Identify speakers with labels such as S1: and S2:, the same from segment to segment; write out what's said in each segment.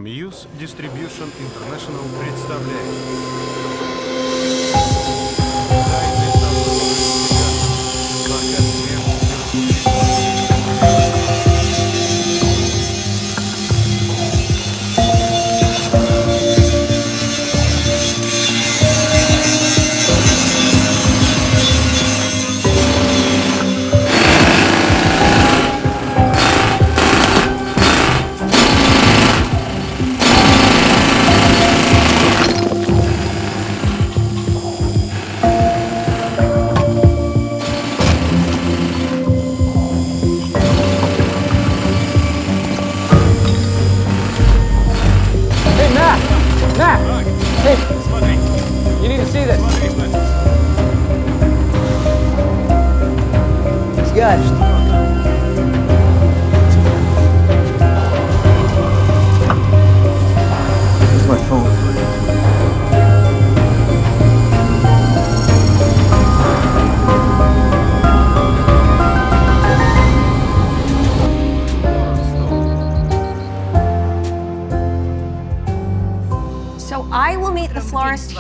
S1: Muse Distribution International представляет Тайны Авроры Тигарден. Пока, смерть.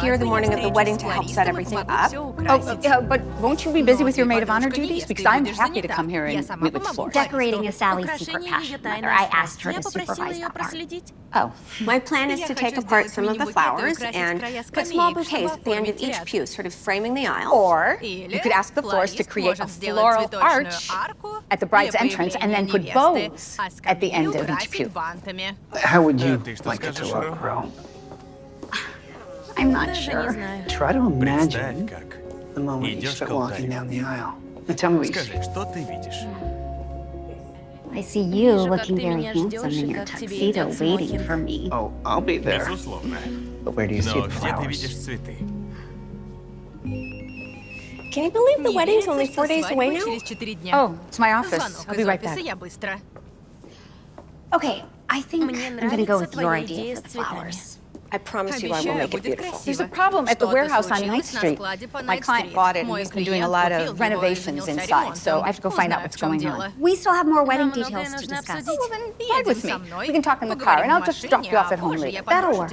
S2: Here the morning of the wedding to help set everything up.
S3: But won't you be busy with your maid of honor duties? Because I'm happy to come here and meet with the florist.
S4: Decorating is Sally's secret passion, Mother. I asked her to supervise that part.
S3: Oh.
S2: My plan is to take apart some of the flowers and put small bouquets at the end of each pew, sort of framing the aisle.
S3: Or you could ask the florist to create a floral arch at the bride's entrance and then put bows at the end of each pew.
S5: How would you like it to look, Ro?
S3: I'm not sure.
S5: Try to imagine the moment you start walking down the aisle. Now tell me what you see.
S1: Скажи, что ты видишь?
S4: I see you looking very handsome in your tuxedo waiting for me.
S5: Oh, I'll be there.
S1: Безусловно.
S5: But where do you see
S1: Но
S5: the
S1: где ты
S5: flowers?
S1: видишь цветы?
S2: Can you believe the wedding's only 4 days away now?
S3: Oh, it's my office. I'll be right back.
S4: Okay, I think I'm gonna go with your idea for the flowers.
S2: I promise you I will make it beautiful.
S3: There's a problem at the warehouse on Ninth Street. My client bought it and he's been doing a lot of renovations inside, so I have to go find out what's going on.
S4: We still have more wedding details to discuss.
S3: Oh, well then ride with me. We can talk in the car and I'll just drop you off at home later.
S4: That'll work.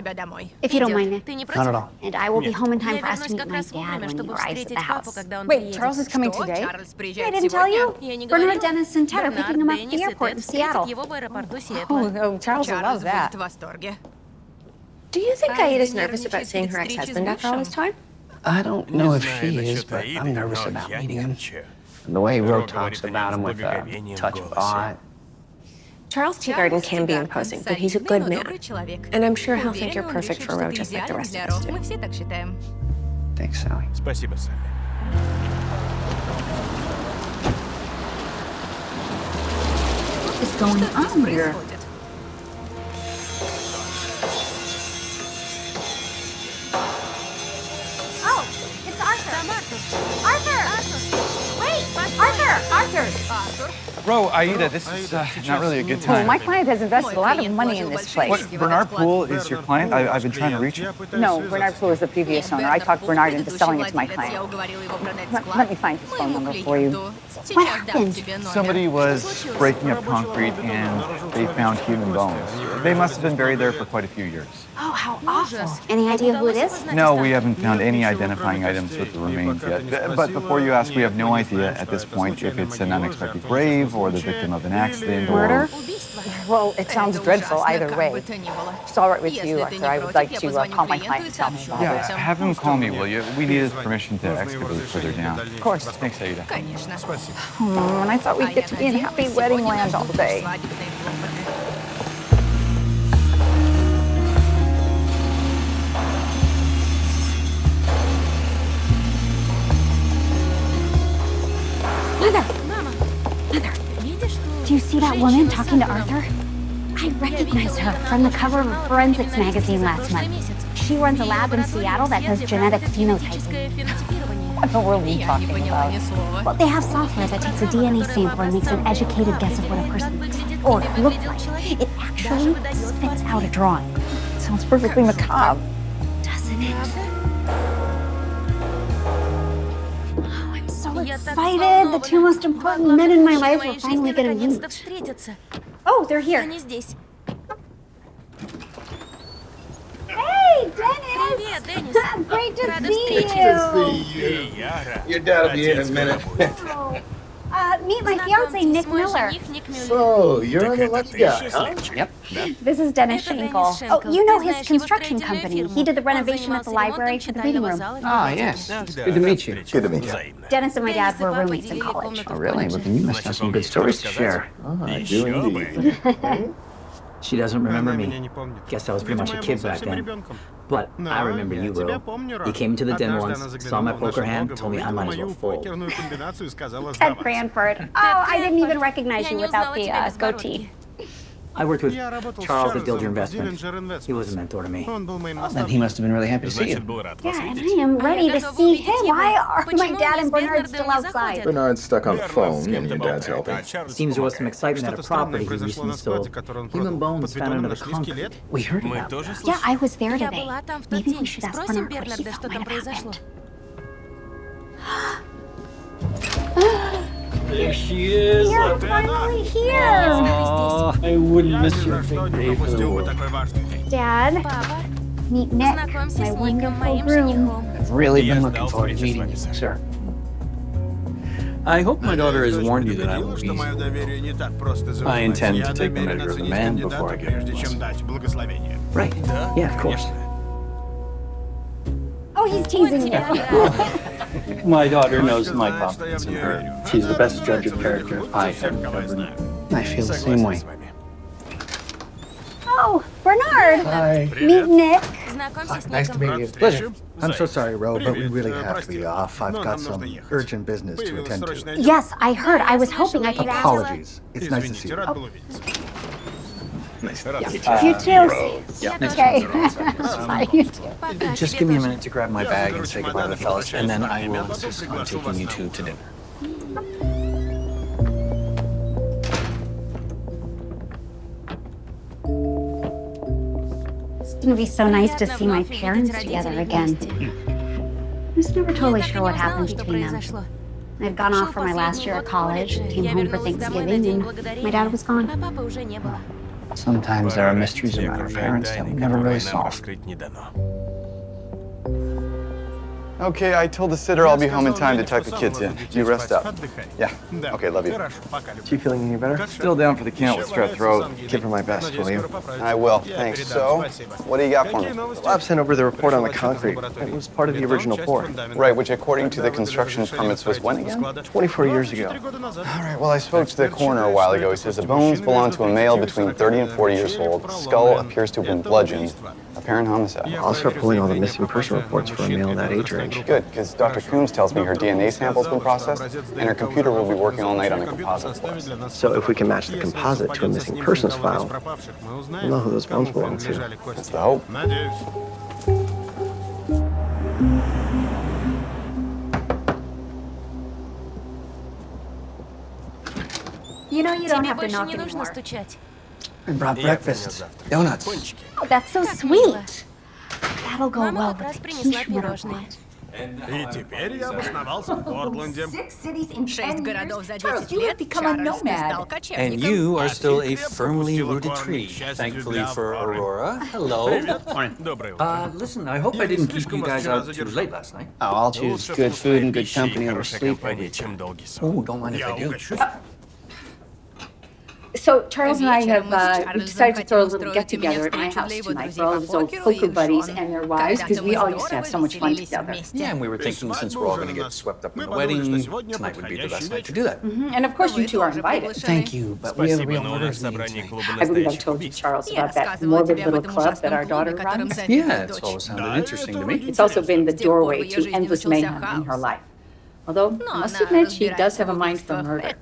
S4: If you don't mind, Nick.
S5: Not at all.
S4: And I will be home in time for us to meet my dad when he arrives at the house.
S3: Wait, Charles is coming today?
S4: I didn't tell you? Bernard, Dennis, and Ted are picking him up at the airport in Seattle.
S3: Oh, Charles will love that.
S2: Do you think Aida's nervous about seeing her ex-husband after all this time?
S5: I don't know if she is, but I'm nervous about meeting him. And the way Ro talks about him with a touch of awe.
S2: Charles Teagarden can be imposing, but he's a good man. And I'm sure he'll think you're perfect for Ro just like the rest of us do.
S5: Thanks, Sally.
S1: Спасибо, Салли.
S4: What is going on here?
S6: Ro, Aida, this is not really a good
S3: Oh,
S6: time.
S3: my client has invested a lot of money in this place.
S6: What, Bernard Poole is your client? I've been trying to reach him.
S3: No, Bernard Poole is the previous owner. I talked Bernard into selling it to my client. Let me find his phone number for you.
S4: What happened?
S6: Somebody was breaking up concrete and they found human bones. They must have been buried there for quite a few years.
S4: Oh, how awful. Any idea who it is?
S6: No, we haven't found any identifying items with the remains yet. But before you ask, we have no idea at this point if it's an unexpected grave or the victim of an accident or...
S3: Murder? Well, it sounds dreadful either way. If it's all right with you, Arthur, I would like to call my client and tell him about
S6: Yeah,
S3: it.
S6: have him call me, will you? We need his permission to excavate further down.
S3: Of course.
S6: Thanks, Aida.
S3: Oh, and I thought we'd get to be in happy wedding land all day.
S4: Mother, do you see that woman talking to Arthur? I recognize her from the cover of a forensics magazine last month. She runs a lab in Seattle that does genetic phenotyping.
S3: What in the world are you talking about?
S4: Well, they have software that takes a DNA sample and makes an educated guess of what a person looks like, or looked like. It actually spits out a drawing.
S3: Sounds perfectly macabre.
S4: Doesn't it? Oh, I'm so excited. The two most important men in my life are finally gonna meet. Oh, they're here. Great to see you.
S7: Your dad'll be in a minute.
S4: Meet my fiance, Nick Miller.
S7: So, you're on the lucky guy, huh?
S5: Yep.
S4: This is Dennis Schenkel. Oh, you know his construction company. He did the renovation at the library for the reading room.
S5: Ah, yes. It's good to meet you.
S7: Good to meet you.
S4: Dennis and my dad were roommates in college.
S5: Oh, really? Well, then you must have some good stories to share.
S7: I do indeed.
S8: She doesn't remember me. Guess I was pretty much a kid back then. But I remember you, Ro. You came into the den once, saw my poker hand, told me I might as well fold.
S4: Ted Cranford. Oh, I didn't even recognize you without the goatee.
S8: I worked with Charles at Dilger Investment. He was a mentor to me.
S5: Then he must have been really happy to see you.
S4: Yeah, and I am ready to see him. Why are my dad and Bernard still outside?
S7: Bernard's stuck on the phone, and your dad's helping.
S8: Seems there was some excitement at a property he recently sold. Human bones found under the concrete.
S5: We heard about that.
S4: Yeah, I was there today. Maybe we should ask Bernard what he thought might have happened.
S9: There she is.
S4: You're finally here.
S9: I wouldn't miss your big day for the world.
S4: Dad, meet Nick, my wonderful groom.
S5: I've really been looking forward to meeting you, sir.
S9: I hope my daughter has warned you that I will be easy. I intend to take the measure of the man before I get her blessing.
S5: Right. Yeah, of course.
S4: Oh, he's teasing you.
S9: My daughter knows my confidence in her. She's the best judge of character I have ever known.
S5: I feel the same way.
S4: Oh, Bernard.
S7: Hi.
S4: Meet Nick.
S7: Nice to meet you.
S5: Pleasure.
S10: I'm so sorry, Ro, but we really have to be off. I've got some urgent business to attend to.
S4: Yes, I heard. I was hoping I could ask.
S10: Apologies. It's nice to see you.
S7: Nice.
S4: You too. Okay. Bye, you too.
S5: Just give me a minute to grab my bag and say goodbye to the fellas, and then I will insist on taking you two to dinner.
S4: It's gonna be so nice to see my parents together again. I was never totally sure what happened between them. I'd gone off for my last year of college, came home for Thanksgiving, and my dad was gone.
S5: Sometimes there are mysteries about our parents that we never really solve.
S6: Okay, I told the sitter I'll be home in time to tuck the kids in. You rest up. Yeah. Okay, love you.
S7: She feeling any better?
S6: Still down for the count with strep throat.
S7: Give her my best, will you?
S6: I will. Thanks. So, what do you got for me?
S7: Bob sent over the report on the concrete. It was part of the original pour.
S6: Right, which according to the construction permits was when again?
S7: 24 years ago.
S6: All right, well, I spoke to the coroner a while ago. He says the bones belong to a male between 30 and 40 years old. Skull appears to have been bludgeoned. Apparent homicide.
S7: I'll start pulling all the missing person reports for a male that age range.
S6: Good, because Dr. Coombs tells me her DNA sample's been processed, and her computer will be working all night on the composite for us.
S7: So if we can match the composite to a missing persons file, we'll know who those bones belong to.
S6: That's the hope.
S4: You know you don't have to knock anymore.
S5: I brought breakfast. Donuts.
S4: Oh, that's so sweet. That'll go well with the quiche marathon.
S1: И теперь я обосновался в Портленде.
S3: 6 городов за 10 лет. Чарльз стал кочевником.
S9: And you are still a firmly rooted tree. Thankfully for Aurora. Hello.
S1: Доброе утро.
S9: Listen, I hope I didn't keep you guys out too late last night.
S5: Oh, I'll choose good food and good company over sleep.
S1: Oh,
S5: don't mind if I do.
S3: So Charles and I have decided to throw a little get-together at my house tonight for all of his old poker buddies and their wives, because we all used to have so much fun together.
S9: Yeah, and we were thinking since we're all going to get swept up in the wedding, tonight would be the best night to do that.
S3: And of course you two are invited.
S5: Thank you, but we have a real murders meeting tonight.
S3: I believe I told you, Charles, about that morbid little club that our daughter runs.
S9: Yeah, it's always sounded interesting to me.
S3: It's also been the doorway to endless mayhem in her life. Although, I must admit, she does have a mind for murder.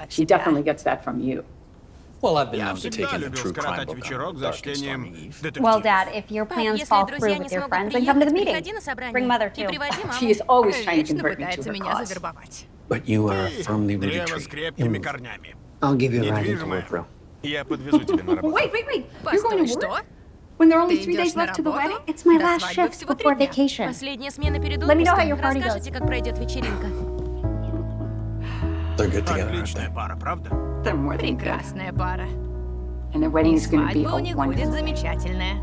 S3: She definitely gets that from you.
S9: Well, I've been known to take in a true crime book on dark stormy eve.
S4: Well, Dad, if your plans fall through with your friends, then come to the meeting. Bring Mother, too.
S3: She is always trying to convert me to her cause.
S5: But you are a firmly rooted tree. I'll give you a ride into Woodrow.
S1: Я подвезу тебя на работу.
S3: Wait. You're going to work? When there are only 3 days left to the wedding?
S4: It's my last shift before vacation. Let me know how your party goes.
S9: They're good together, aren't
S1: Отличная пара, правда?
S3: They're more than good.
S11: Прекрасная пара.
S3: And their wedding is going to be
S11: Свадьба у
S3: a
S11: них будет
S3: wonderful.
S11: замечательная.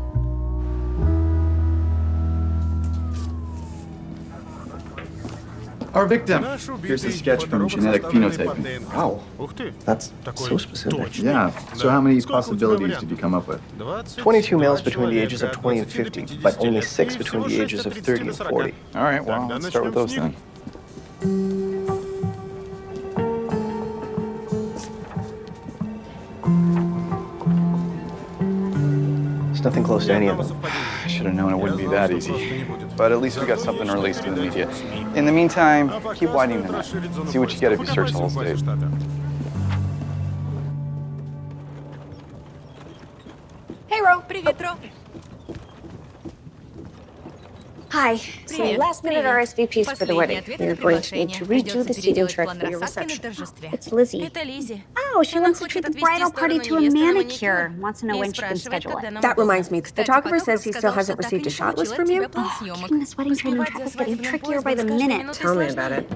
S6: Our victim. Here's a sketch from genetic phenotyping.
S7: Wow, that's so specific.
S6: Yeah. So how many possibilities did you come up with?
S7: 22 males between the ages of 20 and 50, but only 6 between the ages of 30 and 40.
S6: All right, well, let's start with those then.
S7: There's nothing close to any of them.
S6: I should have known it wouldn't be that easy. But at least we got something released in the media. In the meantime, keep widening the net. See what you get if you search the whole state.
S2: Hey, Ro.
S11: Привет, Ро.
S2: Hi. So last minute RSVPs for the wedding. We're going to need to redo the seating chart for your reception. It's Lizzie.
S11: Это Лизи.
S4: Oh, she wants to treat the bridal party to a manicure. Wants to know when she can schedule it.
S2: That reminds me, the photographer says he still hasn't received a shot list from you.
S4: Getting this wedding training trip is getting trickier by the minute.
S2: Tell me about it.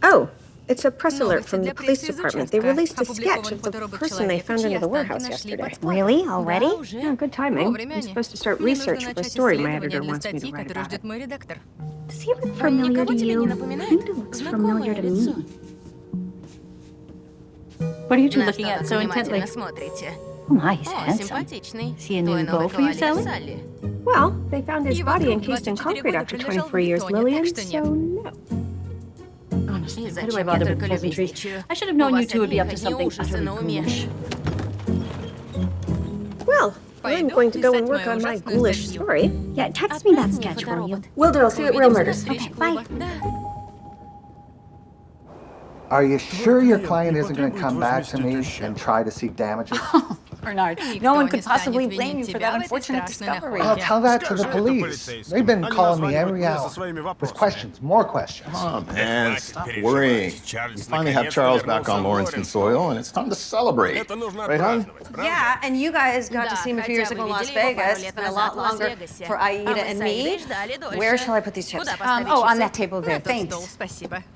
S2: Oh, it's a press alert from the police department. They released a sketch of the person they found under the warehouse yesterday.
S4: Really? Already?
S2: Yeah, good timing. I'm supposed to start research for a story my editor wants me to write about it.
S4: Does he look familiar to you? I think he looks familiar to me.
S11: What are you two looking at so intently?
S4: Oh my, he's handsome. Is he a new beau for you, Sally?
S2: Well, they found his body encased in concrete after 24 years, Lillian, so no.
S11: Honestly, why do I bother with pleasantries? I should have known you two would be up to something utterly ghoulish.
S2: Well, I'm going to go and work on my ghoulish story.
S4: Yeah, text me that sketch, will you?
S2: Will do. I'll see you at Real Murders.
S4: Okay, bye.
S10: Are you sure your client isn't going to come back to me and try to seek damages?
S11: Bernard, no one could possibly blame you for that unfortunate discovery.
S10: I'll tell that to the police. They've been calling me every hour with questions, more questions.
S1: Oh, man, stop worrying. You finally have Charles back on Lawrenceville soil, and it's time to celebrate. Right, hon?
S12: Yeah, and you guys got to see me a few years ago in Las Vegas. It's been a lot longer for Aida and me. Where shall I put these chips?
S3: Oh, on that table there, thanks.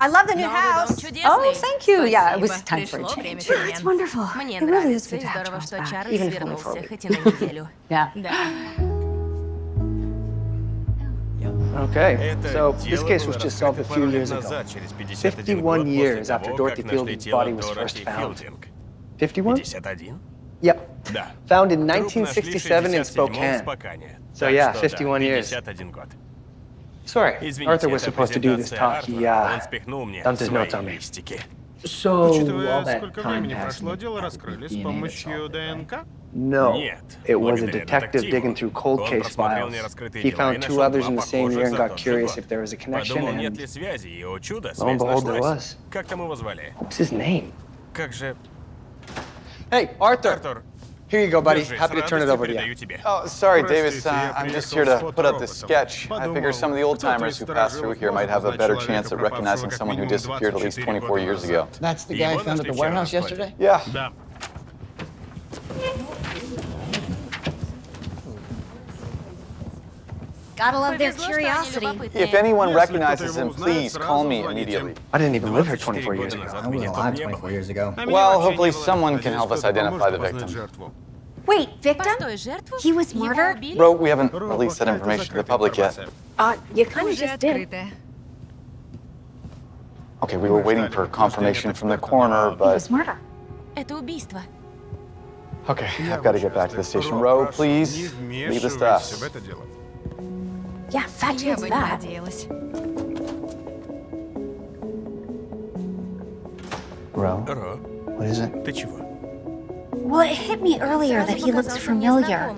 S12: I love the new house.
S3: Oh, thank you. Yeah, it was time for a change.
S4: Yeah, it's wonderful. It really is good to have Charles back, even if only for a week.
S3: Yeah.
S7: Okay, so this case was just solved a few years ago. 51 years after Dorothy Fielding's body was first found. 51? Yep. Found in 1967 in Spokane. So yeah, 51 years. Sorry, Arthur was supposed to do this talk. He dumped his notes on me.
S5: So, all that time passed.
S7: No, it was a detective digging through cold case files. He found 2 others in the same year and got curious if there was a connection, and lo and behold, there was. What's his name? Hey, Arthur! Here you go, buddy. Happy to turn it over to you.
S6: Oh, sorry, Davis. I'm just here to put up this sketch. I figure some of the old-timers who pass through here might have a better chance at recognizing someone who disappeared at least 24 years ago.
S5: That's the guy found at the warehouse yesterday?
S6: Yeah.
S4: Gotta love their curiosity.
S6: If anyone recognizes him, please call me immediately.
S7: I didn't even live here 24 years ago.
S10: I was alive 24 years ago.
S6: Well, hopefully someone can help us identify the victim.
S4: Wait, victim? He was murdered?
S6: Ro, we haven't released that information to the public yet.
S2: You kind of just did.
S6: Okay, we were waiting for confirmation from the coroner,
S4: It
S6: but...
S4: was murder.
S6: Okay, I've got to get back to the station. Ro, please, leave this to us.
S2: Yeah, fat chance of that.
S7: Ro, what is it?
S4: Well, it hit me earlier that he looks familiar.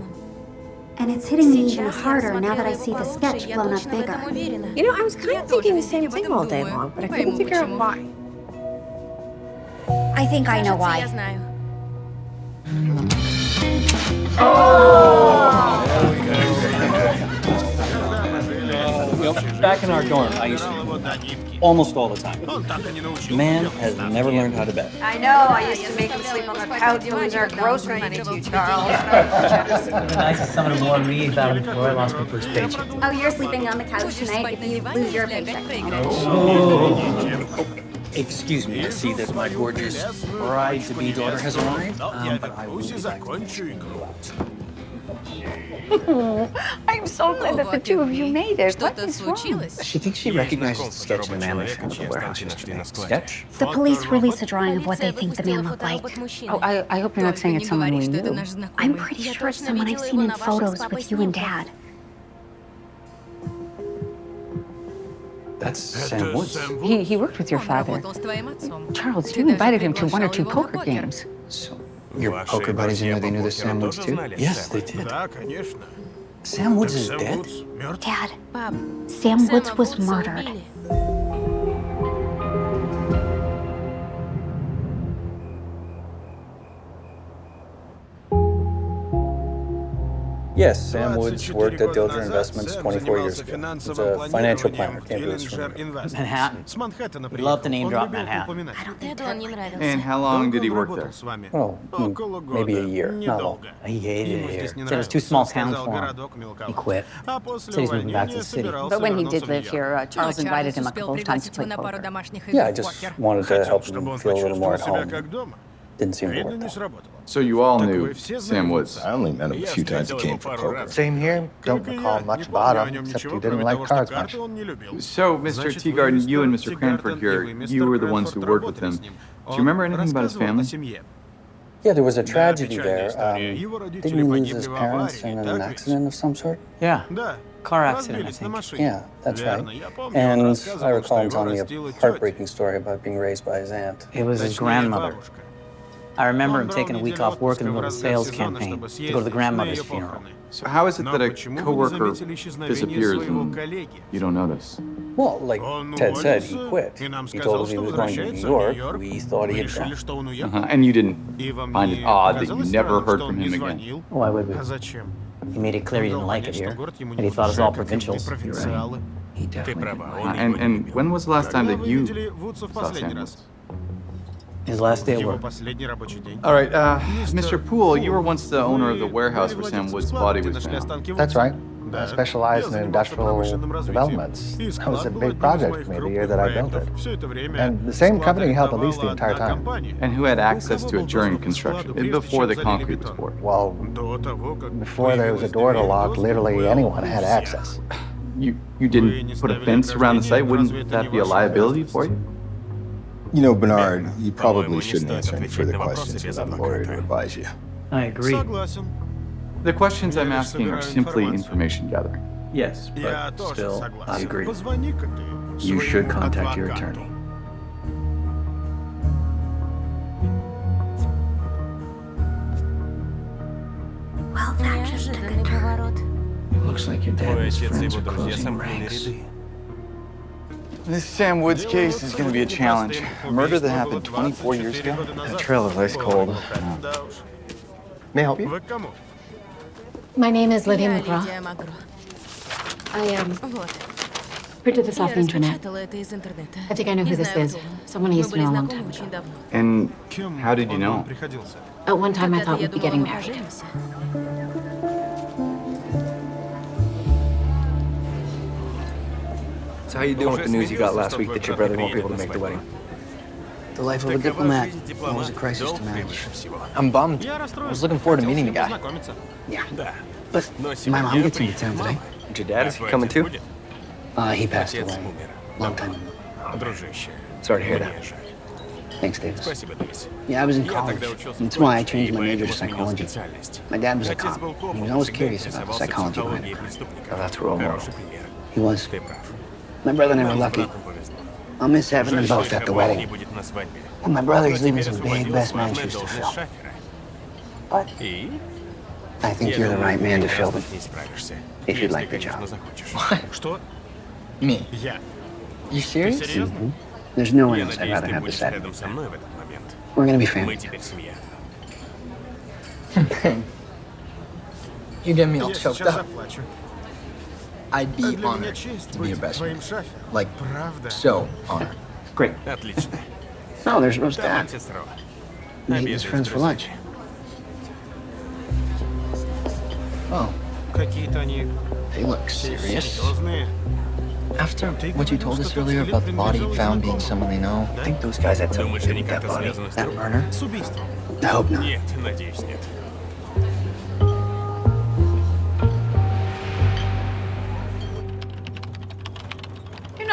S4: And it's hitting me even harder now that I see the sketch blown up bigger.
S2: You know, I was kind of thinking the same thing all day long, but I couldn't figure out why.
S4: I think I know why.
S9: Back in our dorm, I used to almost all the time. Man has never learned how to bet.
S12: I know. I used to make him sleep on the couch and lose our grocery money too, Charles.
S8: The nicest someone to warn me about him before I lost my first paycheck.
S4: Oh, you're sleeping on the couch tonight if you lose your paycheck.
S9: Excuse me, I see that my gorgeous bride-to-be daughter has arrived, but I will be back.
S3: I'm so glad that the two of you made it. What is wrong?
S5: She thinks she recognizes the sketch the man left from the warehouse yesterday. Sketch?
S4: The police released a drawing of what they think the man looked like.
S3: Oh, I hope you're not saying it's someone we knew.
S4: I'm pretty sure it's someone I've seen in photos with you and Dad.
S5: That's Sam Woods.
S3: He worked with your father. Charles, you invited him to one or two poker games.
S5: So, your poker buddies knew this Sam Woods too? Yes, they did. Sam Woods is dead?
S4: Dad, Sam Woods was murdered.
S9: Yes, Sam Woods worked at Dilger Investments 24 years ago. He's a financial planner, came to us from
S8: Manhattan. We'd love to name drop Manhattan.
S6: And how long did he work there?
S9: Oh, maybe a year, not long.
S8: He hated it here. Said it was too small town for him. He quit. Said he's moving back to the city.
S3: But when he did live here, Charles invited him a couple of times to play poker.
S9: Yeah, I just wanted to help him feel a little more at home. Didn't seem to work out.
S6: So you all knew Sam Woods?
S1: I only met him a few times he came for poker.
S10: Same here. Don't recall much about him, except he didn't like cards much.
S6: So, Mr. Teagarden, you and Mr. Cranford here, you were the ones who worked with him. Do you remember anything about his family?
S9: Yeah, there was a tragedy there. Didn't he lose his parents in an accident of some sort?
S8: Yeah. Car accident, I think.
S9: Yeah, that's right. And I recall him telling me a heartbreaking story about being raised by his aunt.
S8: It was his grandmother. I remember him taking a week off work in the middle of a sales campaign to go to the grandmother's funeral.
S6: So how is it that a coworker disappears and you don't notice?
S9: Well, like Ted said, he quit. He told us he was going to New York. We thought he had dropped.
S6: And you didn't find it odd that you never heard from him again?
S8: Why would we? He made it clear he didn't like it here, and he thought it was all provincials.
S5: You're right. He definitely did.
S6: And when was the last time that you saw Sam Woods?
S8: His last day at work.
S6: All right, Mr. Poole, you were once the owner of the warehouse where Sam Woods' body was found.
S10: That's right. I specialized in industrial developments. That was a big project for me the year that I built it. And the same company helped at least the entire time.
S6: And who had access to it during construction, before the concrete was poured?
S10: Well, before there was a door to lock, literally anyone had access.
S6: You didn't put a fence around the site? Wouldn't that be a liability for you?
S1: You know, Bernard, you probably shouldn't answer any further questions without a lawyer to advise you.
S8: I agree.
S6: The questions I'm asking are simply information gathering.
S5: Yes, but still, I agree. You should contact your attorney.
S4: Well, that just took a turn.
S5: Looks like your dad and his friends are closing ranks.
S6: This Sam Woods case is going to be a challenge. A murder that happened 24 years ago. That trail is ice cold.
S10: May I help you?
S11: My name is Lydia McGraw. I printed this off the internet. I think I know who this is. Someone I used to know a long time ago.
S6: And how did you know?
S11: At one time, I thought we'd be getting married.
S7: So how you doing with the news you got last week that your brother won't be able to make the wedding?
S5: The life of a diplomat. Always a crisis to manage.
S7: I'm bummed. I was looking forward to meeting the guy.
S5: Yeah. But my mom gets into town today.
S7: And your dad, is he coming too?
S5: He passed away. Long time ago.
S7: Sorry to hear that.
S5: Thanks, Davis. Yeah, I was in college. That's why I changed my major to psychology. My dad was a cop. He was always curious about the psychology behind it.
S7: Oh, that's role model.
S5: He was. My brother and I were lucky. I'll miss having them both at the wedding. And my brother's leaving some big best man shoes to fill. But I think you're the right man to fill them, if you'd like the job.
S7: What? Me? You serious?
S5: Mm-hmm. There's no one else I'd rather have beside me. We're gonna be family.
S7: You get me all choked up. I'd be honored to be your best friend. Like, so honored.
S5: Great. No, there's roast dad. Meet his friends for lunch.
S7: Oh.
S5: They look serious.
S7: After what you told us earlier about the body found being someone they know, I think those guys had something to do with that body. That murder?
S5: I hope not.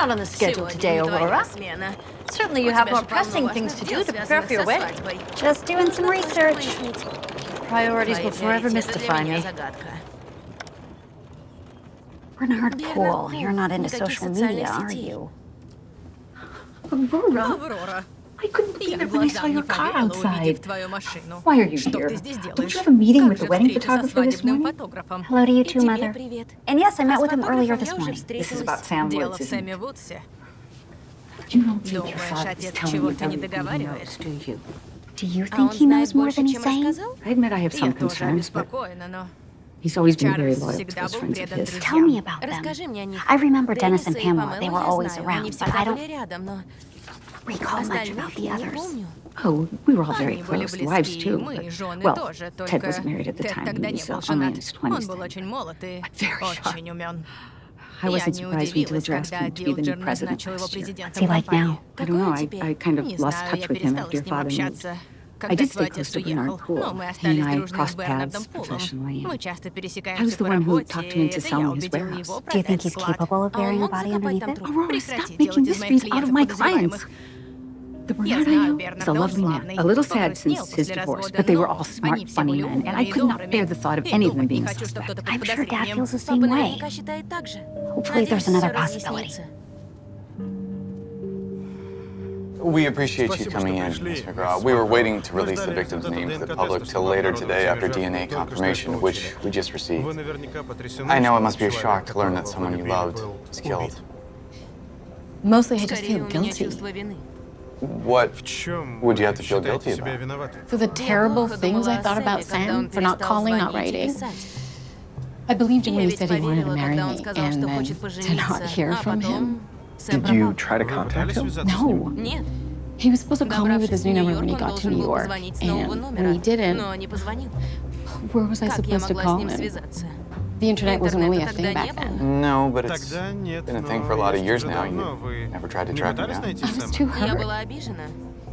S11: not on the schedule today, Aurora. Certainly you have more pressing things to do to prepare for your wedding.
S4: Just doing some research.
S11: Priorities will forever mystify me.
S4: Bernard Poole, you're not into social media, are you?
S3: Aurora? I couldn't believe it when I saw your car outside. Why are you here? Don't you have a meeting with the wedding photographer this morning?
S4: Hello to you too, Mother. And yes, I met with him earlier this morning.
S3: This is about Sam Woods, isn't it? You don't think your father is telling you everything he knows, do you?
S4: Do you think he knows more than he's saying?
S3: I admit I have some concerns, but he's always been very loyal to those friends of his.
S4: Tell me about them. I remember Dennis and Pamela. They were always around, but I don't recall much about the others.
S3: Oh, we were all very close, wives too. But, well, Ted wasn't married at the time. He was only in his 20s then. But very sharp. I wasn't surprised when Til asked him to be the new president last year.
S4: What's he like now?
S3: I don't know. I kind of lost touch with him after your father moved. I did stay close to Bernard Poole. He and I crossed paths professionally. I was the one who talked him into selling his warehouse.
S4: Do you think he's capable of burying a body underneath it?
S3: Aurora, stop making mysteries out of my clients. The Bernard I knew is a lovely man, a little sad since his divorce, but they were all smart, funny men, and I could not bear the thought of any of them being suspect.
S4: I'm sure Dad feels the same way. Hopefully there's another possibility.
S6: We appreciate you coming in, Ms. McGraw. We were waiting to release the victim's name to the public till later today after DNA confirmation, which we just received. I know it must be a shock to learn that someone you loved was killed.
S11: Mostly I just feel guilty.
S6: What would you have to feel guilty about?
S11: For the terrible things I thought about Sam, for not calling, not writing. I believed him when he said he wanted to marry me, and then to not hear from him.
S7: Did you try to contact him?
S11: No. He was supposed to call me with his new number when he got to New York, and when he didn't, where was I supposed to call him? The internet wasn't really a thing back then.
S6: No, but it's been a thing for a lot of years now. You never tried to track him down.
S11: I was too hurt.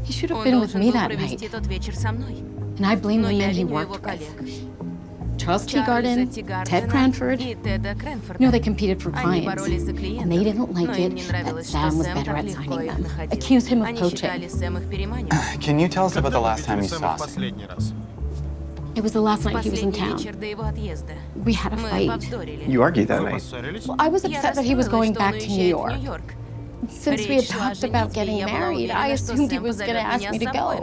S11: He should have been with me that night. And I blame the men he worked with. Charles Teagarden, Ted Cranford. You know, they competed for clients, and they didn't like it that Sam was better at signing them. Accused him of poaching.
S6: Can you tell us about the last time you saw Sam?
S11: It was the last night he was in town. We had a fight.
S7: You argued that night.
S11: Well, I was upset that he was going back to New York. Since we had talked about getting married, I assumed he was going to ask me to go.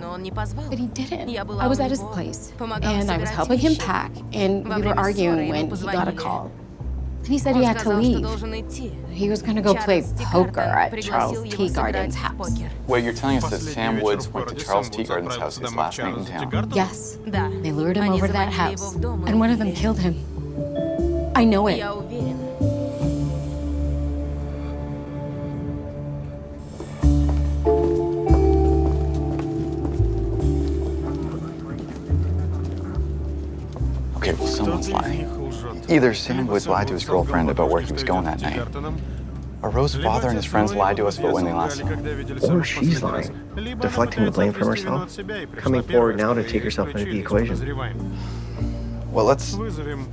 S11: But he didn't. I was at his place, and I was helping him pack, and we were arguing when he got a call. And he said he had to leave. He was going to go play poker at Charles Teagarden's house.
S6: Wait, you're telling us that Sam Woods went to Charles Teagarden's house his last night in town?
S11: Yes. They lured him over to that house, and one of them killed him. I know it.
S6: Okay, well, someone's lying. Either Sam Woods lied to his girlfriend about where he was going that night, or Rose's father and his friends lied to us about when they last saw him.
S7: Or she's lying, deflecting the blame from herself, coming forward now to take herself out of the equation.
S6: Well, let's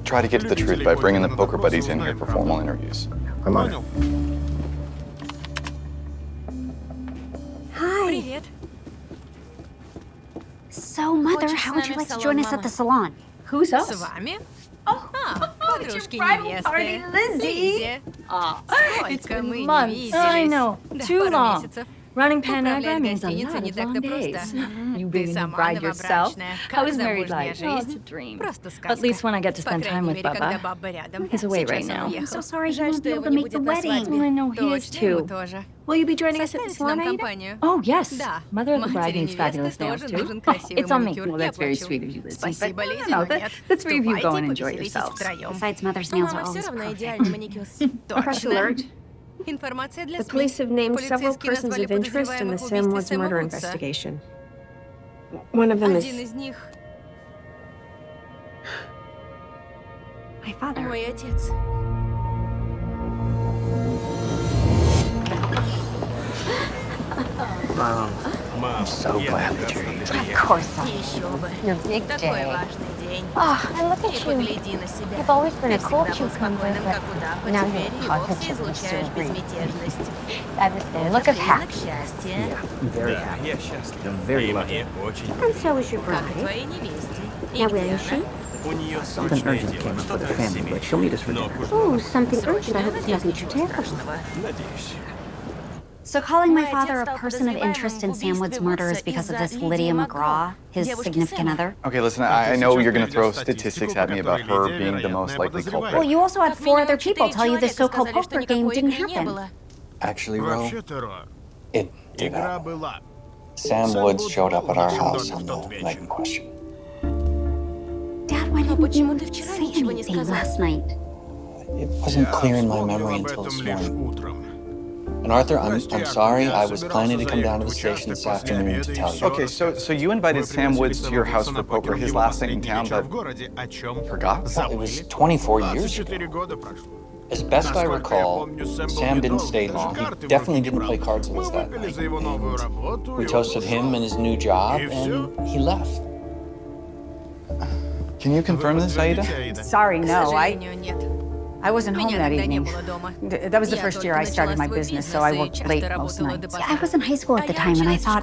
S6: try to get to the truth by bringing the poker buddies in here for formal interviews.
S7: I'm on it.
S2: Hi.
S4: So, Mother, how would you like to join us at the salon?
S3: Who's us?
S11: It's your bridal party,
S3: Lizzie.
S11: It's been months. I know. Too long. Running Panagra means a lot of long days.
S3: You really need bride yourself? How is married life? Oh, it's a dream. At least when I get to spend time with Bubba. He's away right now.
S4: I'm so sorry he won't be able to make the wedding.
S3: I know, he is too. Will you be joining us at the salon, Aida? Oh, yes. Mother of the bride needs fabulous nails, too. It's on me. Well, that's very sweet of you, Lizzie. But, you know, the three of you go and enjoy yourselves.
S4: Besides, Mother's nails are always perfect.
S2: Press alert. The police have named several persons of interest in the Sam Woods murder investigation. One of them is my father.
S5: I'm so glad that you're here.
S4: Of course I am. Your big day. Oh, and look at you. You've always been a cool cucumber, but now you're a positive mystery. That is the look of happiness.
S8: Yeah, I'm very happy. I'm very lucky.
S4: And so is your bride. Now, where is she?
S8: Something urgent came up with the family, but she'll meet us for dinner.
S4: Oh, something urgent. I hope it's nothing too terrible. So calling my father a person of interest in Sam Wood's murder is because of this Lydia McGraw, his significant other?
S6: Okay, listen, I know you're gonna throw statistics at me about her being the most likely culprit.
S4: Well, you also had 4 other people tell you this so-called poker game didn't happen.
S6: Actually, Ro, it did happen. Sam Woods showed up at our house on the night in question.
S4: Dad, why didn't you say anything last night?
S6: It wasn't clear in my memory until this morning. And Arthur, I'm sorry. I was planning to come down to the station this afternoon to tell you. Okay, so you invited Sam Woods to your house for poker, his last night in town, but forgot? Well, it was 24 years ago. As best I recall, Sam didn't stay long. He definitely didn't play cards with us that night. And we toasted him and his new job, and he left. Can you confirm this, Aida?
S3: Sorry, no, I wasn't home that evening. That was the first year I started my business, so I worked late most nights.
S4: Yeah, I was in high school at the time, and I thought,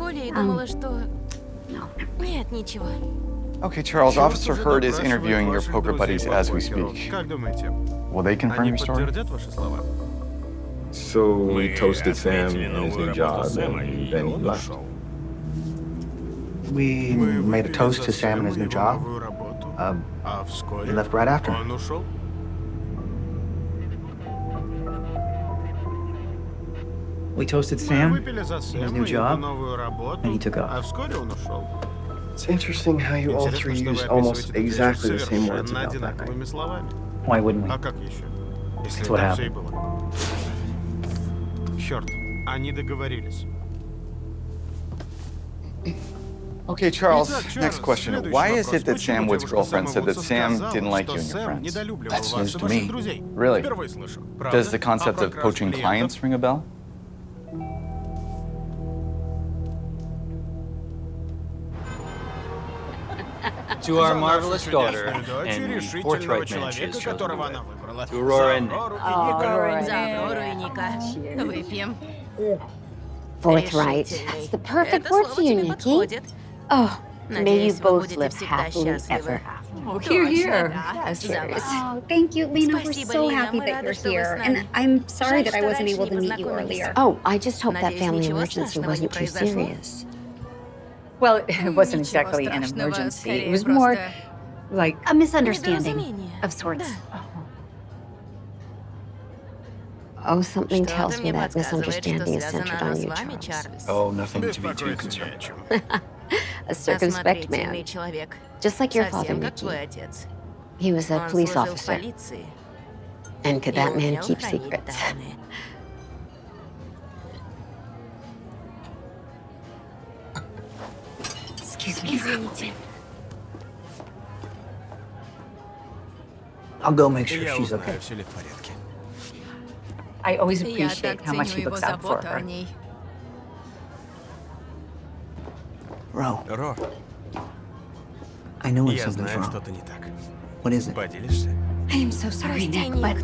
S6: Okay, Charles, Officer Hurd is interviewing your poker buddies as we speak. Will they confirm your story?
S1: So we toasted Sam in his new job, and then he left.
S10: We made a toast to Sam and his new job. He left right after.
S8: We toasted Sam in his new job, and he took off.
S7: It's interesting how you all three use almost exactly the same words about that night.
S8: Why wouldn't we? That's what happened.
S6: Okay, Charles, next question. Why is it that Sam Wood's girlfriend said that Sam didn't like you and your friends?
S1: That's news to me.
S6: Really? Does the concept of poaching clients ring a bell?
S9: To our marvelous daughter and forthright man she has chosen to wed. To Aurora and Nick.
S4: Forthright. That's the perfect word for you, Nikki. Oh, may you both live happily ever after.
S3: Oh, hear, hear. Yes.
S2: Oh, thank you, Lena. We're so happy that you're here. And I'm sorry that I wasn't able to meet you earlier.
S4: Oh, I just hope that family emergency wasn't too serious.
S3: Well, it wasn't exactly an emergency. It was more like
S4: a misunderstanding of sorts. Oh, something tells me that misunderstanding is centered on you, Charles.
S9: Oh, nothing to be too concerned.
S4: A circumspect man, just like your father, Nikki. He was a police officer. And could that man keep secrets? Excuse me.
S8: I'll go make sure she's okay.
S3: I always appreciate how much he looks out for her.
S8: Ro, I know when something's wrong. What is it?
S2: I am so sorry, Nick, but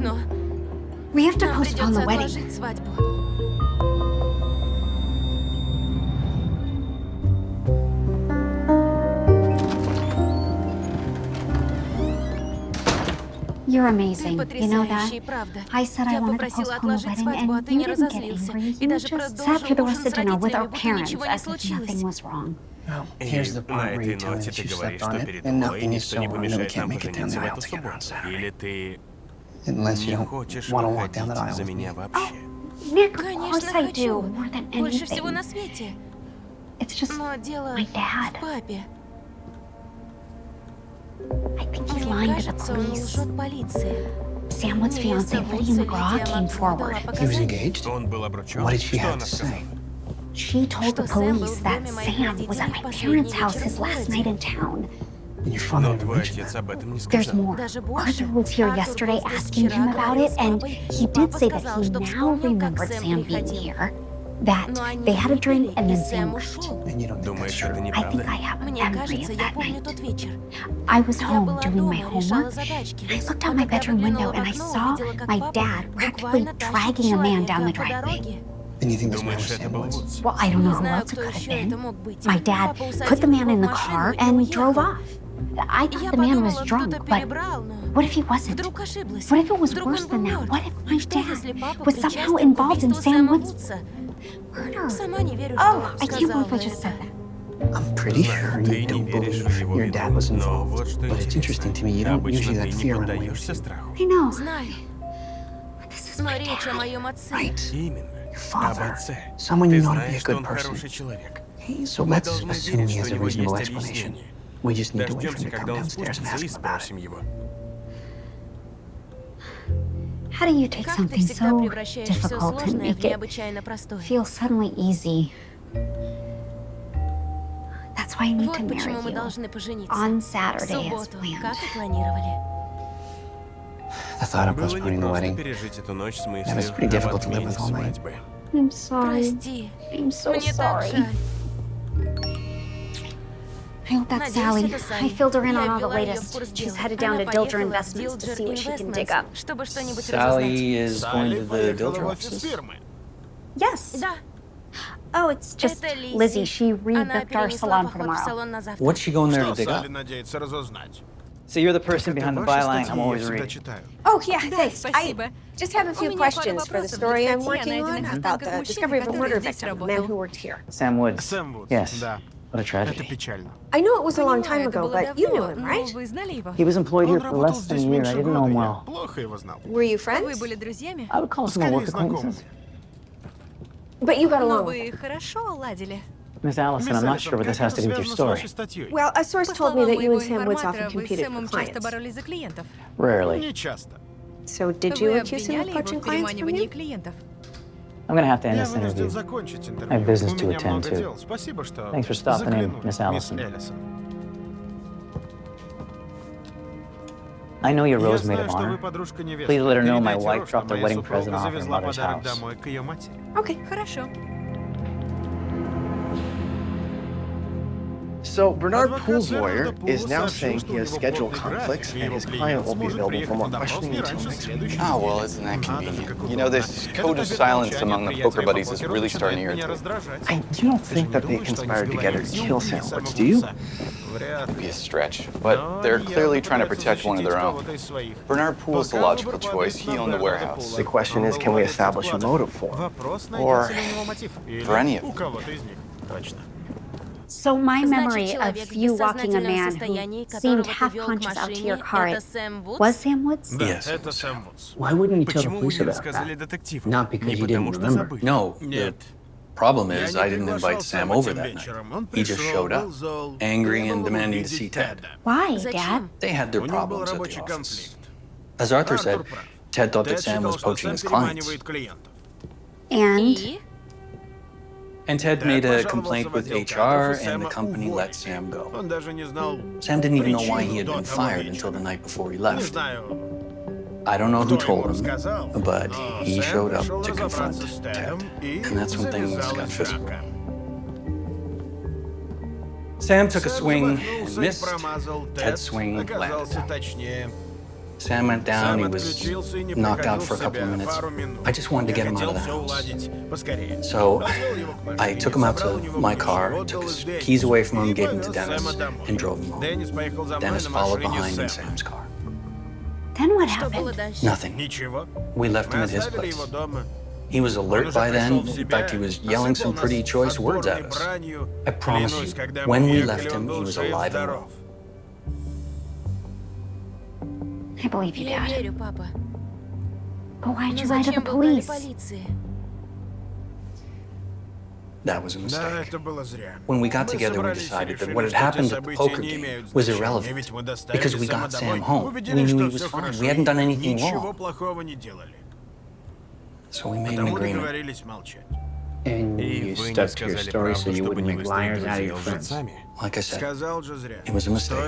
S2: we have to postpone the wedding.
S4: You're amazing. You know that? I said I wanted to postpone the wedding, and you didn't get angry. You just sat through the rest of dinner with our parents as if nothing was wrong.
S5: Well, here's the point where you tell me that you slept on it, and nothing is so wrong that we can't make it down the aisle together on Saturday. Unless you don't want to walk down that aisle with me.
S4: Oh, Nick, of course I do, more than anything. It's just my dad. I think he's lying to the police. Sam Wood's fiancée, Lydia McGraw, came forward.
S5: He was engaged? What did she have to say?
S4: She told the police that Sam was at my parents' house his last night in town.
S5: And your father never mentioned that.
S4: There's more. Arthur was here yesterday asking him about it, and he did say that he now remembered Sam being here. that they had a drink and then Sam left.
S5: And you don't think that's true?
S4: I think I have a memory of that night. I was home doing my homework, and I looked out my bedroom window and I saw my dad practically dragging a man down the driveway.
S5: And you think this man was Sam Woods?
S4: Well, I don't know who else it could have been. My dad put the man in the car and drove off. I thought the man was drunk, but what if he wasn't? What if it was worse than that? What if my dad was somehow involved in Sam Woods' murder? Oh, I can't believe I just said that.
S5: I'm pretty sure you don't believe your dad was involved. But it's interesting to me, you don't usually let fear run away with you.
S4: I know. But this is my dad.
S5: Right. Your father. Someone you know to be a good person. So let's assume he has a reasonable explanation. We just need to wait for him to come downstairs and ask him about it.
S4: How do you take something so difficult and make it feel suddenly easy? That's why I need to marry you on Saturday as planned.
S5: The thought of postponing the wedding, that was pretty difficult to live with all night.
S4: I'm sorry. I'm so sorry. I hope that's Sally. I filled her in on all the latest. She's headed down to Dilger Investments to see what she can dig up.
S9: Sally is going to the Dilger offices?
S4: Yes. Oh, it's just Lizzie. She rebooked our salon for tomorrow.
S9: What's she going there to dig up?
S8: So you're the person behind the byline I'm always reading.
S2: Oh, yeah, thanks. I just have a few questions for the story I'm working on about the discovery of a murder victim, a man who worked here.
S8: Sam Woods. Yes. What a tragedy.
S2: I know it was a long time ago, but you knew him, right?
S8: He was employed here for less than a year. I didn't know him well.
S2: Were you friends?
S8: I would call some work acquaintances.
S2: But you got along with him.
S8: Miss Allison, I'm not sure what this has to do with your story.
S2: Well, a source told me that you and Sam Woods often competed for clients.
S8: Rarely.
S2: So did you accuse him of poaching clients from you?
S8: I'm gonna have to end this interview. I have business to attend to. Thanks for stopping in, Miss Allison. I know you're Rose maid of honor. Please let her know my wife dropped her wedding present off at her mother's house.
S2: Okay, хорошо.
S7: So Bernard Poole's lawyer is now saying he has schedule conflicts and his client won't be available for more questioning until next week.
S6: Oh, well, isn't that convenient? You know, this code of silence among the poker buddies is really starting to irritate.
S7: You don't think that they conspired together to kill Sam Woods, do you?
S6: It'd be a stretch, but they're clearly trying to protect one of their own. Bernard Poole's the logical choice. He owned the warehouse.
S7: The question is, can we establish a motive for him?
S6: Or for any of them.
S4: So my memory of you walking a man who seemed half-conscious out to your car, was Sam Woods?
S9: Yes.
S5: Why wouldn't you tell the police about that? Not because you didn't remember.
S9: No, the problem is I didn't invite Sam over that night. He just showed up, angry and demanding to see Ted.
S4: Why, Dad?
S9: They had their problems at the office. As Arthur said, Ted thought that Sam was poaching his clients. And Ted made a complaint with HR, and the company let Sam go. Sam didn't even know why he had been fired until the night before he left. I don't know who told him, but he showed up to confront Ted, and that's when things got physical. Sam took a swing and missed. Ted's swing landed. Sam went down, he was knocked out for a couple of minutes. I just wanted to get him out of the house. So I took him out to my car, took his keys away from him, gave him to Dennis, and drove him home. Dennis followed behind in Sam's car.
S4: Then what happened?
S9: Nothing. We left him at his place. He was alert by then. In fact, he was yelling some pretty choice words at us. I promise you, when we left him, he was alive and well.
S4: I believe you, Dad. But why'd you lie to the police?
S9: That was a mistake. When we got together, we decided that what had happened at the poker game was irrelevant because we got Sam home. We knew he was fine. We hadn't done anything wrong. So we made an agreement.
S5: And you stuck to your story so you wouldn't make liars out of your friends.
S9: Like I said, it was a mistake.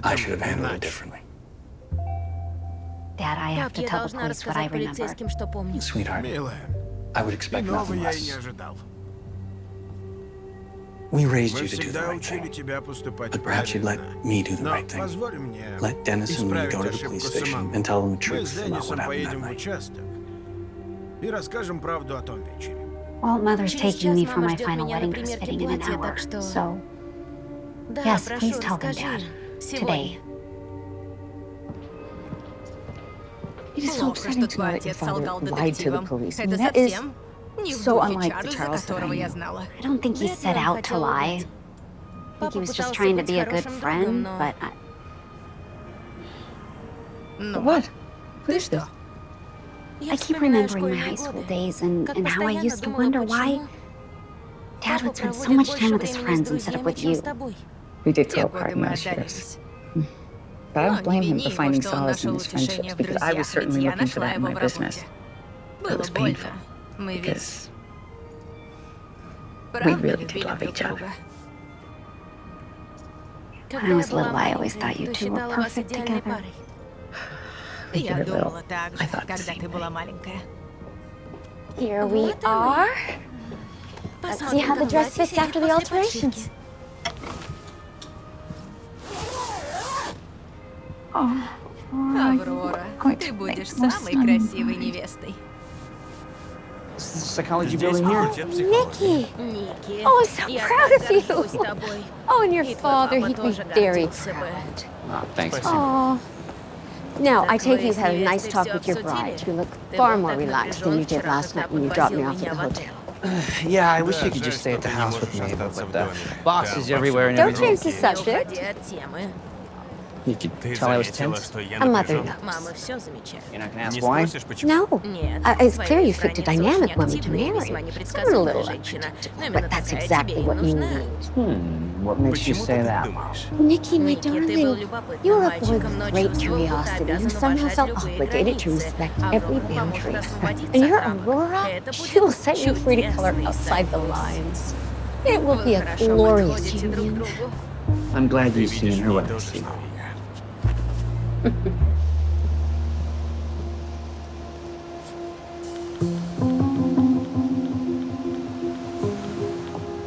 S9: I should have handled it differently.
S4: Dad, I have to tell the police what I remembered.
S9: Sweetheart, I would expect nothing less. We raised you to do the right thing, but perhaps you'd let me do the right thing. Let Dennis and me go to the police station and tell them the truth about what happened that night.
S4: Well, Mother's taking me for my final wedding dress fitting in an hour, so... Yes, please tell them, Dad. Today.
S2: It is so upsetting to know that your father lied to the police. I mean, that is so unlike the Charles that I knew.
S4: I don't think he set out to lie. I think he was just trying to be a good friend, but
S2: What? What is this?
S4: I keep remembering my high school days and how I used to wonder why Dad would spend so much time with his friends instead of with you.
S3: We did grow apart in those years. But I don't blame him for finding solace in his friendships, because I was certainly looking for that in my business. It was painful, because we really did love each other.
S4: When I was little, I always thought you two were perfect together.
S3: When you were little, I thought the same thing.
S4: Here we are. Let's see how the dress fits after the alterations.
S3: Oh,
S2: Аврора, ты будешь самой красивой невестой.
S7: This is the psychology building here.
S4: Nikki! Oh, I'm so proud of you! Oh, and your father, he'd be very proud.
S7: Oh, thanks.
S4: Oh. Now, I take you've had a nice talk with your bride. You look far more relaxed than you did last night when you dropped me off at the hotel.
S7: Yeah, I wish you could just stay at the house with me, but with the boxes everywhere and
S4: Don't
S7: everything.
S4: change the subject.
S7: You could tell I was tense.
S4: A mother knows.
S7: You're not gonna ask why?
S4: No. It's clear you picked a dynamic woman to marry. Someone a little unpredictable, but that's exactly what you need.
S7: What makes you say that?
S4: Nikki, my darling, you're a boy with great curiosity who somehow felt obligated to respect every boundary. And your Aurora, she will set you free to color outside the lines. It will be a glorious union.
S7: I'm glad you've seen her what I see.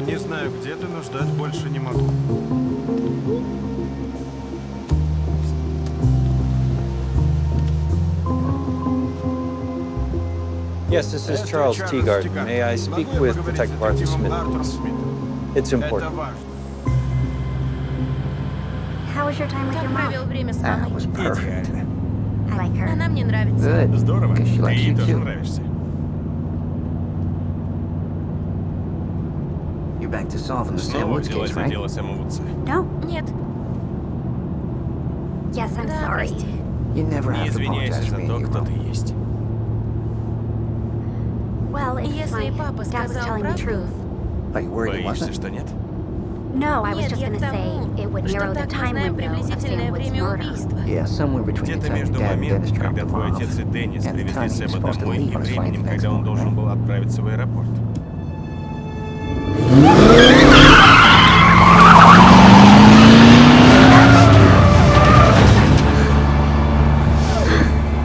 S13: Не знаю, где ты, но ждать больше не могу.
S14: Yes, this is Charles Teagarden. May I speak with Detective Arthur Smith, please? It's important.
S4: How was your time with your mom?
S10: That was perfect.
S4: I like her.
S10: Good.
S1: Здорово.
S10: Because she
S1: Ты
S10: likes
S1: ей
S10: you
S1: тоже
S10: too.
S1: нравишься.
S10: You're back to solving the Sam
S1: Снова
S10: Woods
S1: взялась
S10: case,
S1: за
S10: right?
S1: дело Сэма Вудса.
S4: No. Yes, I'm sorry.
S10: You never
S1: Не
S10: have to
S1: извиняйся
S10: apologize
S1: за
S10: to me,
S1: то,
S10: you
S1: кто
S10: will.
S1: ты есть.
S4: Well, if my dad was telling the truth.
S10: But you worried he
S1: Боишься,
S10: wasn't?
S1: что нет?
S4: No, I was just gonna say it would narrow the time window of Sam Wood's murder.
S10: Yeah, somewhere between the
S1: Где-то
S10: time your
S1: между
S10: dad and Dennis
S1: моментом,
S10: dropped
S1: когда
S10: him
S1: твой
S10: off,
S1: отец и Деннис
S10: and the
S1: привезли
S10: time he was
S1: Сэма
S10: supposed to
S1: домой,
S10: leave
S1: и
S10: on his flight
S1: временем,
S10: the next
S1: когда он
S10: morning,
S1: должен
S10: right?
S1: был отправиться в аэропорт.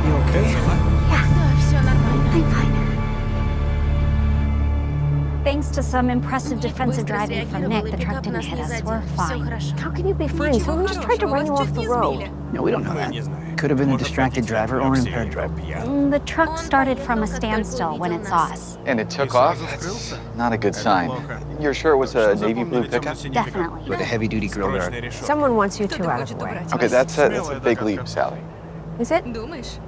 S7: You okay?
S4: I'm fine. Thanks to some impressive defensive driving from Nick, the truck didn't hit us. We're fine.
S2: How can you be fine? Someone just tried to run you off the road.
S7: No, we don't know that.
S1: Не знаю.
S7: Could have been a
S1: Может,
S7: distracted
S1: водитель
S7: driver or an
S1: отвлекся
S7: impaired
S1: или
S7: driver.
S1: был пьян.
S4: The truck started from a standstill when it saw us.
S6: And it took off? Not a good sign. You're sure it was a navy blue pickup?
S4: Definitely.
S7: With a heavy-duty grill there.
S1: Срочное решение.
S2: Someone wants you two out of the way.
S6: Okay, that's a big leap, Sally.
S2: Is it?
S12: Думаешь?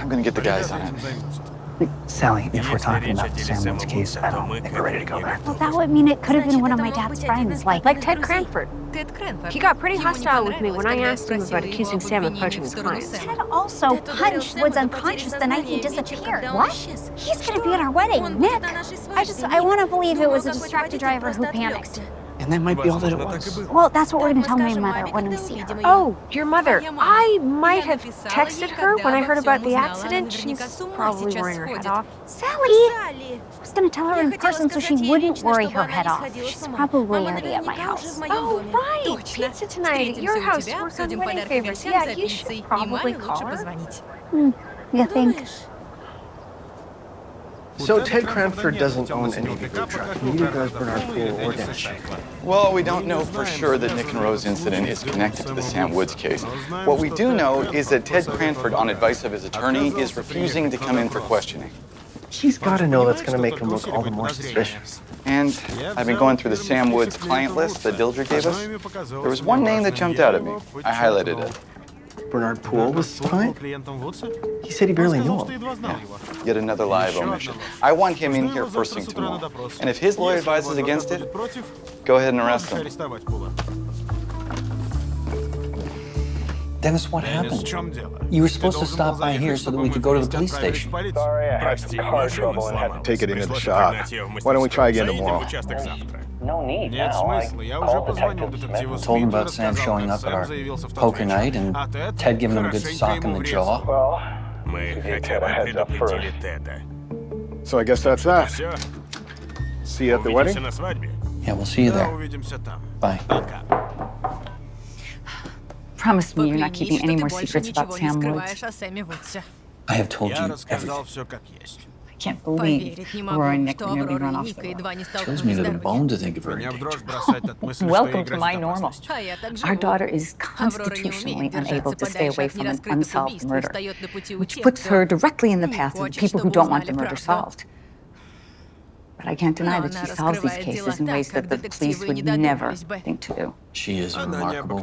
S6: I'm gonna get the guys on it.
S7: Sally, if we're talking about the Sam Woods case, I don't think we're ready to go there.
S4: Well, that would mean it could have been one of my dad's friends, like
S2: Ted Cranford. He got pretty hostile with me when I asked him about accusing Sam of poaching his clients.
S4: Ted also punched Woods unconscious the night he disappeared. What? He's gonna be at our wedding, Nick. I want to believe it was a distracted driver who panicked.
S7: And that might be all that it was.
S4: Well, that's what we're gonna tell my mother when we see her.
S2: Oh, your mother. I might have texted her when I heard about the accident. She's probably worrying her head off.
S4: Sally! I was gonna tell her in person so she wouldn't worry her head off. She's probably already at my house.
S2: Oh, right. Pizza tonight at your house. We're on wedding favors. Yeah, you should probably call her.
S4: You think?
S7: So Ted Cranford doesn't own any big truck. Neither does Bernard Poole or Dennis Shanklin.
S6: Well, we don't know for sure that Nick and Rose incident is connected to the Sam Woods case. What we do know is that Ted Cranford, on advice of his attorney, is refusing to come in for questioning.
S7: He's got to know that's going to make him look all the more suspicious.
S6: And I've been going through the Sam Woods client list that Dilger gave us. There was one name that jumped out at me. I highlighted it.
S7: Bernard Poole was his client? He said he barely knew him.
S6: Yeah. Yet another lie of omission. I want him in here first thing tomorrow. And if his lawyer advises against it, go ahead and arrest him.
S9: Dennis, what happened? You were supposed to stop by here so that we could go to the police station.
S10: Sorry, I had some car trouble and had to take it into the shop. Why don't we try again tomorrow?
S5: No need now. I called Detective Smith.
S9: Told him about Sam showing up at our poker night and Ted giving him a good sock in the jaw.
S10: Well, we gave Ted a heads up first. So I guess that's that. See you at the wedding?
S9: Yeah, we'll see you there. Bye.
S3: Promise me you're not keeping any more secrets about Sam Woods.
S9: I have told you everything.
S3: I can't believe Aurora and Nick nearly run off the road.
S9: Chills me to the bone to think of her in danger.
S3: Welcome to my normal. Our daughter is constitutionally unable to stay away from an unsolved murder, which puts her directly in the path of the people who don't want the murder solved. But I can't deny that she solves these cases in ways that the police would never think to do.
S9: She is remarkable,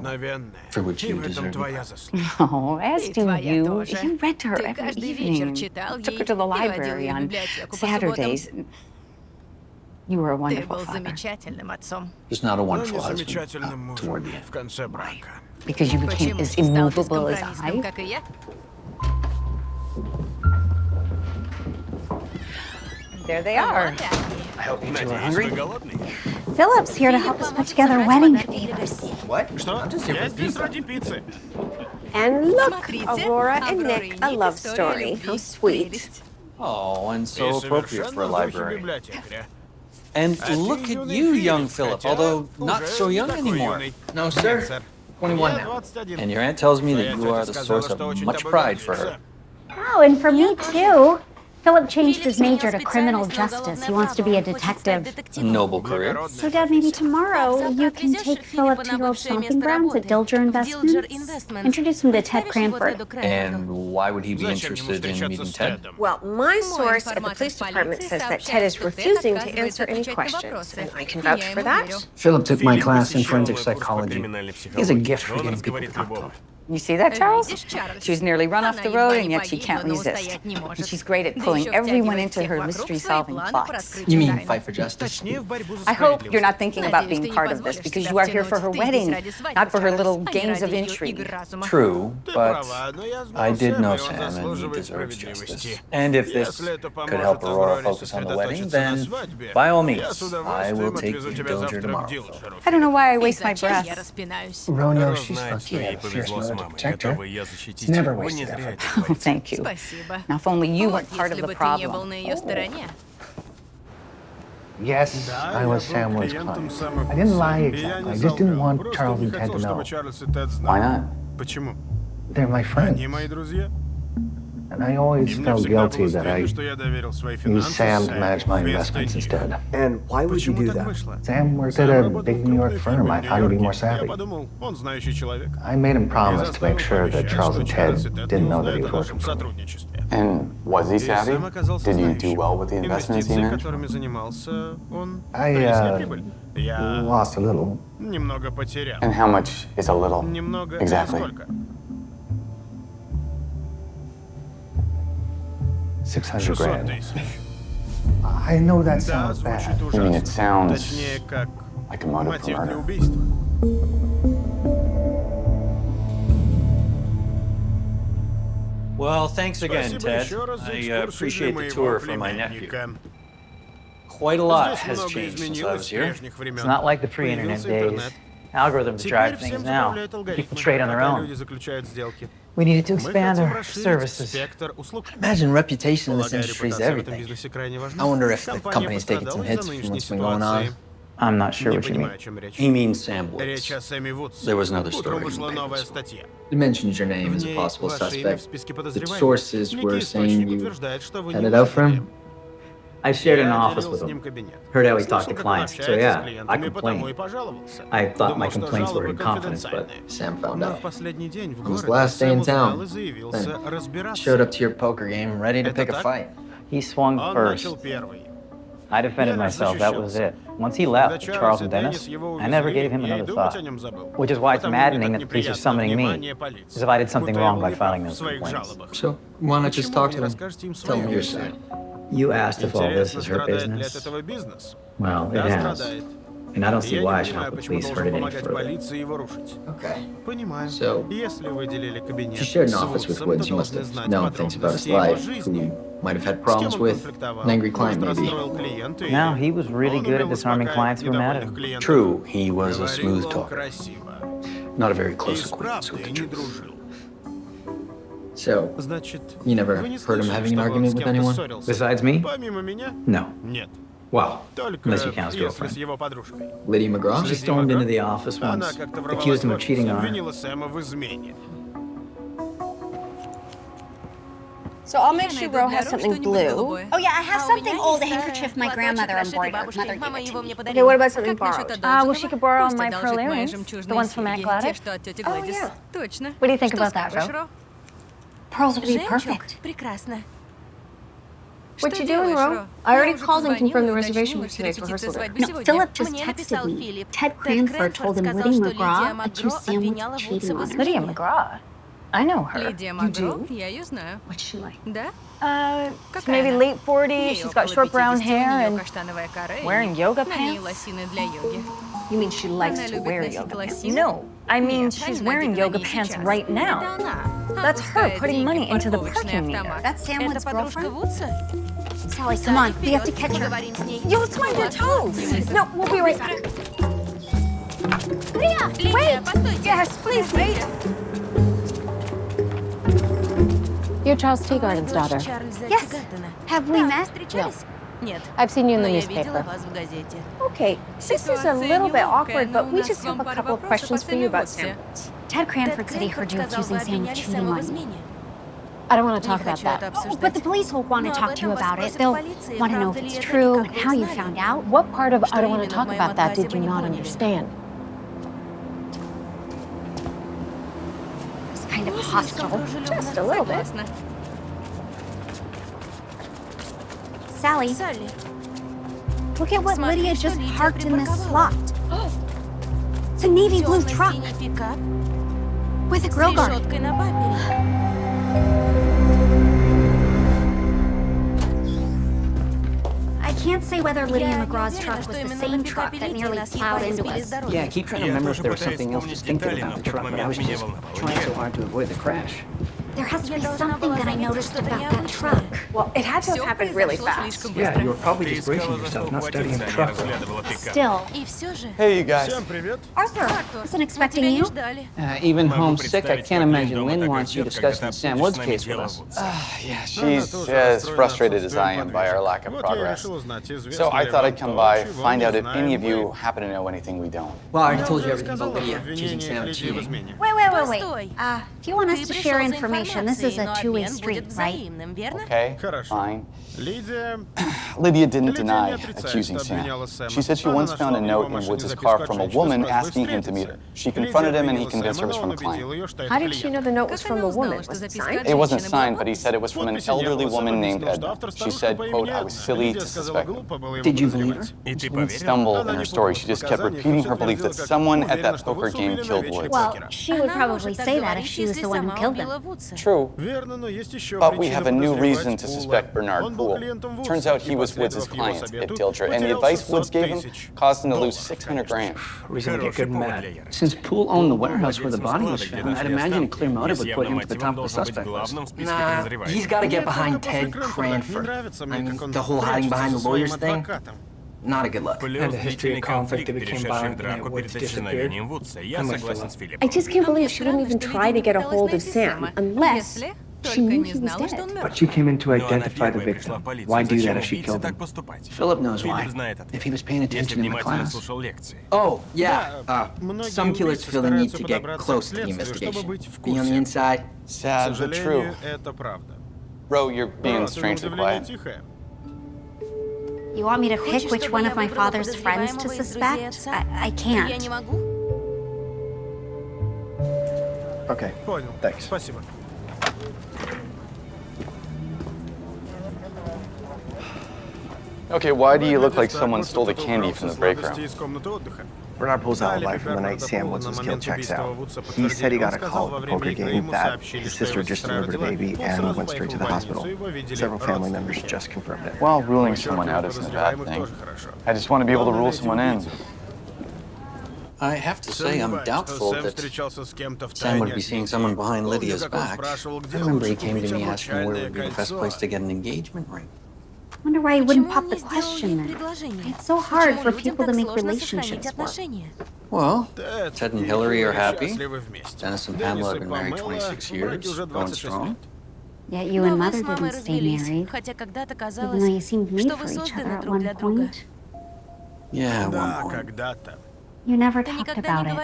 S9: for which you deserve it.
S3: Oh, as do you. You read to her every evening, took her to the library on Saturdays. You were a wonderful father.
S9: Just not a wonderful husband toward the end.
S3: Right. Because you became as immovable as I? There they are.
S7: I hope you two are hungry.
S4: Philip's here to help us put together wedding favors.
S7: What? I'm just here for pizza.
S2: And look, Aurora and Nick, a love story. How sweet.
S9: Oh, and so appropriate for a library. And look at you, young Philip, although not so young anymore.
S7: No, sir. 21 now.
S9: And your aunt tells me that you are the source of much pride for her.
S4: Oh, and for me too. Philip changed his major to criminal justice. He wants to be a detective.
S9: A noble career.
S4: So, Dad, maybe tomorrow you can take Philip to your old stomping grounds at Dilger Investments. Introduce him to Ted Cranford.
S9: And why would he be interested in meeting Ted?
S2: Well, my source at the police department says that Ted is refusing to answer any questions, and I can vouch for that.
S7: Philip took my class in forensic psychology. He has a gift for getting people to talk to him.
S3: You see that, Charles? She was nearly run off the road, and yet she can't resist. And she's great at pulling everyone into her mystery-solving plots.
S9: You mean fight for justice?
S3: I hope you're not thinking about being part of this, because you are here for her wedding, not for her little games of intrigue.
S9: True, but I did know Sam, and he deserves justice. And if this could help Aurora focus on the wedding, then by all means, I will take you to Dilger tomorrow.
S3: I don't know why I waste my breath.
S7: Rono, she's lucky to have a fierce mother to protect her. It's never wasted effort.
S3: Oh, thank you. Now, if only you weren't part of the problem.
S10: Yes, I was Sam Woods' client. I didn't lie exactly. I just didn't want Charles and Ted to know.
S9: Why not?
S10: They're my friends. And I always felt guilty that I used Sam to manage my investments instead.
S7: And why would you do that?
S10: Sam worked at a big New York firm. I thought he'd be more savvy. I made him promise to make sure that Charles and Ted didn't know that he was working for me.
S6: And was he savvy? Did you do well with the investments he managed?
S10: I lost a little.
S6: And how much is a little, exactly?
S10: 600 grand. I know that sounds bad.
S6: You mean it sounds like a motive for murder?
S14: Well, thanks again, Ted. I appreciate the tour for my nephew. Quite a lot has changed since I was here.
S8: It's not like the pre-internet days. Algorithms drive things now. People trade on their own. We needed to expand our services. Imagine reputation in this industry is everything.
S9: I wonder if the company's taking some hits from what's been going on.
S8: I'm not sure what you mean.
S9: He means Sam Woods. There was another story in the papers.
S15: It mentions your name as a possible suspect. The sources were saying you had it out for him?
S8: I shared an office with him. Heard how he talked to clients, so yeah, I complained. I thought my complaints were in confidence, but
S15: Sam found out. On his last day in town, then showed up to your poker game ready to pick a fight.
S8: he swung first. I defended myself, that was it. Once he left, Charles and Dennis, I never gave him another thought. Which is why it's maddening that the police are summoning me, as if I did something wrong by filing those complaints.
S15: So why not just talk to them? Tell them your side.
S8: You asked if all this is her business. Well, it has. And I don't see why I should help the police hurt it any further.
S15: Okay. So, if you shared an office with Woods, you must have known things about his life, who you might have had problems with, an angry client maybe.
S8: No, he was really good at disarming clients who were mad at him.
S9: True, he was a smooth talker. Not a very close acquaintance with the truth.
S15: So, you never heard him having an argument with anyone?
S8: Besides me? No. Well, unless you count his girlfriend.
S15: Lydia McGraw?
S8: She stormed into the office once, accused him of cheating on her.
S12: So I'll make sure Ro has something blue.
S4: Oh yeah, I have something old, a handkerchief my grandmother embroidered. Mother gave it to me.
S12: Okay, what about something borrowed?
S11: Well, she could borrow my pearl earrings, the ones from Aunt Gladys.
S12: Oh, yeah.
S11: What do you think about that, Ro?
S4: Pearls would be perfect.
S2: What you doing, Ro? I already called and confirmed the reservation for today's rehearsal there.
S4: No, Philip just texted me. Ted Cranford told him Lydia McGraw accused Sam of cheating on her.
S11: Lydia McGraw? I know her.
S2: You do?
S4: What's she like?
S11: She's maybe late 40s, she's got short brown hair and wearing yoga pants.
S2: You mean she likes to wear yoga pants?
S11: No, I mean she's wearing yoga pants right now. That's her putting money into the parking meter.
S4: That's Samwood's girlfriend? Sally, come on, we have to catch her.
S11: You'll mind your toes. No, we'll be right back.
S4: Lydia, wait!
S11: Yes, please wait.
S2: You're Charles Teagarden's daughter.
S4: Yes. Have we met?
S2: No. I've seen you in the newspaper. Okay, this is a little bit awkward, but we just have a couple of questions for you about Sam.
S4: Ted Cranford said he heard you accusing Sam of cheating on you.
S2: I don't want to talk about that.
S4: Oh, but the police will want to talk to you about it. They'll want to know if it's true and how you found out.
S2: What part of I don't want to talk about that did you not understand?
S4: It's kind of hostile.
S2: Just a little bit.
S4: Sally, look at what Lydia just parked in this slot. It's a navy blue truck with a grill guard. I can't say whether Lydia McGraw's truck was the same truck that nearly plowed into us.
S5: Yeah, I keep trying to remember if there was something else distinctive about the truck, but I was just trying so hard to avoid the crash.
S4: There has to be something that I noticed about that truck.
S2: Well, it had to have happened really fast.
S9: Yeah, you were probably just bracing yourself, not studying the truck.
S4: Still.
S6: Hey, you guys.
S4: Arthur, wasn't expecting you.
S5: Even homesick, I can't imagine Lynn wants you discussing Sam Wood's case with us.
S6: Yeah, she's as frustrated as I am by our lack of progress. So I thought I'd come by, find out if any of you happen to know anything we don't.
S15: Well, I already told you everything about Lydia accusing Sam of cheating.
S4: Wait. If you want us to share information, this is a two-way street, right?
S6: Okay, fine. Lydia didn't deny accusing Sam. She said she once found a note in Woods' car from a woman asking him to meet her. She confronted him and he convinced her it was from a client.
S2: How did she know the note was from a woman? Was it signed?
S6: It wasn't signed, but he said it was from an elderly woman named Edna. She said, quote, I was silly to suspect him.
S5: Did you believe her?
S6: She didn't stumble in her story. She just kept repeating her belief that someone at that poker game killed Woods.
S4: Well, she would probably say that if she was the one who killed him.
S6: True. But we have a new reason to suspect Bernard Poole. Turns out he was Woods' client at Dildra, and the advice Woods gave him caused him to lose 600 grand.
S9: Reason to get good and mad.
S5: Since Poole owned the warehouse where the body was found, I'd imagine a clear motive would put him to the top of the suspect list.
S15: Nah, he's got to get behind Ted Cranford. I mean, the whole hiding behind the lawyers thing, not a good look.
S9: And the history of conflict that became violent when Woods disappeared. I'm with Philip.
S2: I just can't believe she wouldn't even try to get a hold of Sam unless she knew he was dead.
S9: But she came in to identify the victim. Why do that if she killed him?
S5: Philip knows why. If he was paying attention in the class.
S15: Oh, yeah. Some killers feel the need to get close to the investigation. Be on the inside.
S6: Sad, but true. Ro, you're being strangely quiet.
S4: You want me to pick which one of my father's friends to suspect? I can't.
S7: Okay,
S13: Понял.
S7: thanks.
S13: Спасибо.
S6: Okay, why do you look like someone stole the candy from the break room?
S7: Bernard Poole's alibi from the night Sam Woods was killed checks out. He said he got a call at the poker game that his sister just delivered a baby and went straight to the hospital. Several family members just confirmed it.
S6: Well, ruling someone out isn't a bad thing. I just want to be able to rule someone in.
S9: I have to say, I'm doubtful that Sam would be seeing someone behind Lydia's back. I remember he came to me asking where would be the best place to get an engagement ring.
S4: Wonder why he wouldn't pop the question then. It's so hard for people to make relationships work.
S9: Well, Ted and Hillary are happy. Dennis and Pamela have been married 26 years, going strong.
S4: Yet you and Mother didn't stay married, even though you seemed made for each other at one point.
S9: Yeah, at one point.
S4: You never talked about it.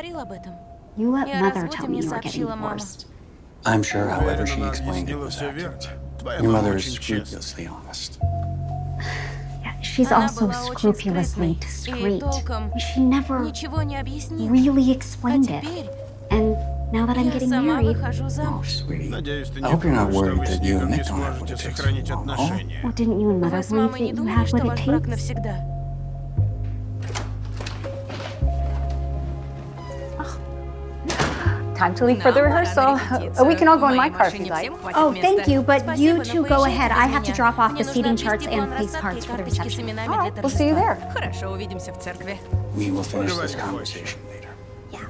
S4: You let Mother tell me you were getting divorced.
S9: I'm sure, however, she explained it was accurate. Your mother is scrupulously honest.
S4: She's also scrupulously discreet. She never really explained it. And now that I'm getting married...
S9: Oh, sweetie. I hope you're not worried that you and Nick don't have what it takes to go home.
S4: Well, didn't you and Mother believe that you had what it takes?
S3: Time to leave for the rehearsal. We can all go in my car if you'd like.
S4: Oh, thank you, but you two go ahead. I have to drop off the seating charts and place cards for the reception.
S3: All right, we'll see you there.
S9: We will finish this conversation later.
S4: Yeah.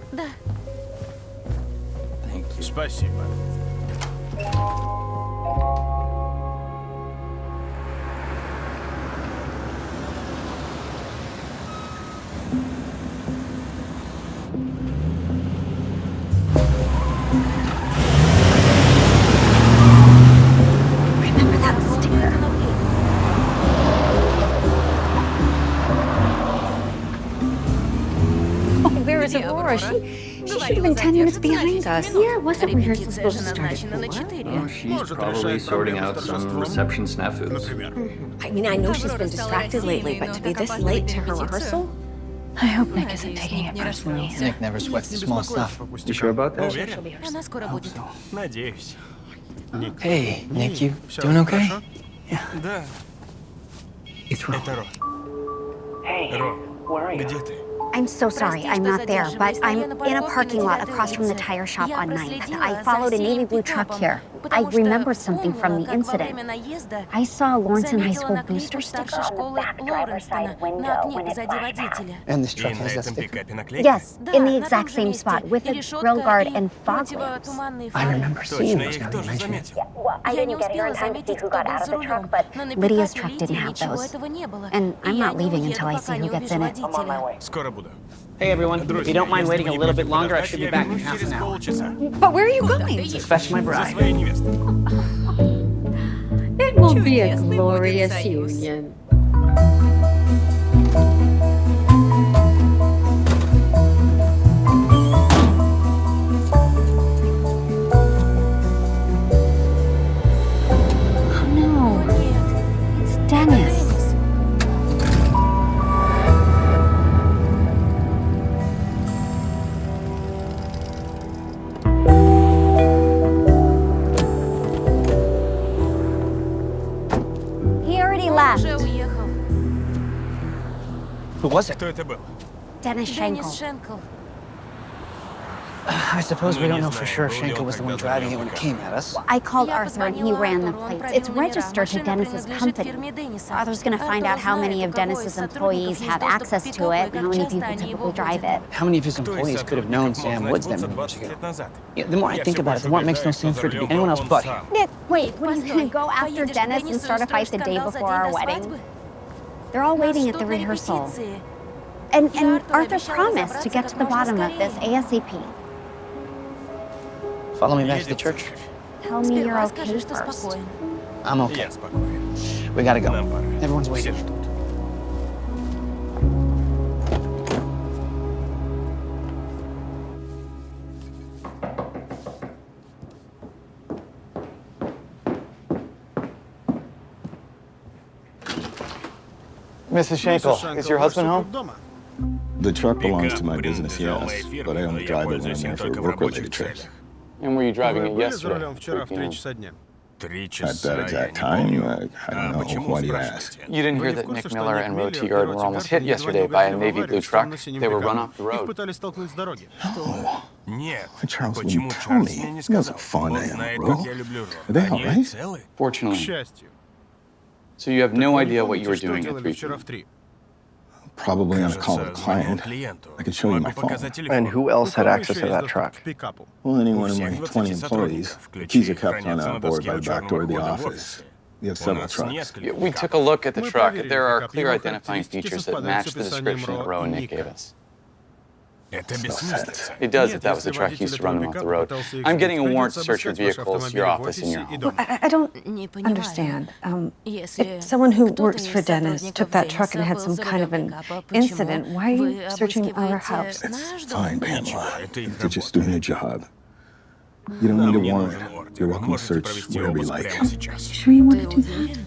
S9: Thank you.
S13: Спасибо.
S3: Where's Aurora? She should have been 10 minutes behind us.
S4: Yeah, wasn't rehearsal supposed to start at 4?
S14: Oh, she's probably sorting out some reception snafus.
S2: I mean, I know she's been distracted lately, but to be this late to her rehearsal?
S3: I hope Nick isn't taking it personally.
S5: Nick never sweats the small stuff.
S14: You sure about that?
S13: Надеюсь.
S5: Hey, Nick, you doing okay?
S13: Yeah. Да.
S5: It's Ro.
S13: Это Ро.
S5: Hey, where are you?
S13: Где ты?
S4: I'm so sorry, I'm not there, but I'm in a parking lot across from the tire shop on 9th. I followed a navy blue truck here. I remembered something from the incident. I saw a Lawrence High School booster sticker on the back driver's side window when it flashed out.
S5: And this truck has that sticker?
S4: Yes, in the exact same spot, with a grill guard and fog lamps.
S5: I remember seeing those now you mention it.
S4: Well, I didn't get here in time to see who got out of the truck, but Lydia's truck didn't have those. And I'm not leaving until I see who gets in it.
S5: I'm on my way.
S13: Скоро буду.
S7: Hey everyone, if you don't mind waiting a little bit longer, I should be back in half an hour.
S3: But where are you going?
S7: To fetch my bride.
S2: It will be a glorious union.
S4: Oh no, it's Dennis.
S7: Who was it?
S13: Кто это был?
S4: Dennis Schenkel.
S5: I suppose we don't know for sure if Schenkel was the one driving it when it came at us.
S4: I called Arthur and he ran the plates. It's registered to Dennis's company. Arthur's gonna find out how many of Dennis's employees have access to it and how many people typically drive it.
S5: How many of his employees could have known Sam Woods that many years ago? Yeah, the more I think about it, the more it makes no sense for it to be anyone else but him.
S4: Nick, wait, what are you gonna go after Dennis and start a fight the day before our wedding? They're all waiting at the rehearsal. And Arthur promised to get to the bottom of this ASAP.
S5: Follow me back to the church.
S4: Tell me you're okay first.
S5: I'm okay. We gotta go. Everyone's waiting.
S6: Mrs. Schenkel, is your husband home?
S1: The truck belongs to my business, yes, but I only drive it when I'm there for work-related trips.
S6: And were you driving it yesterday?
S1: At that exact time, I don't know. Why do you ask?
S6: You didn't hear that Nick Miller and Aurora Teagarden were almost hit yesterday by a navy blue truck? They were run off the road.
S1: No. Charles, will you tell me? He knows how fond I am of Roe. Are they all right?
S6: Fortunately. So you have no idea what you were doing at 3 p.m.?
S1: Probably on a call with a client. I can show you my phone.
S7: And who else had access to that truck?
S1: Well, any one of my 20 employees. The keys are kept on board by the back door of the office. We have several trucks.
S6: We took a look at the truck. There are clear identifying features that match the description that Roe and Nick gave us.
S1: Makes no sense.
S6: It does if that was the truck used to run them off the road. I'm getting a warrant to search your vehicles, your office, and your home.
S12: Well, I don't understand. If someone who works for Dennis took that truck and had some kind of an incident, why are you searching our house?
S1: It's fine, Pamela. You're just doing your job. You don't need a warrant. You're welcome to search wherever you like.
S2: You sure you want to do that?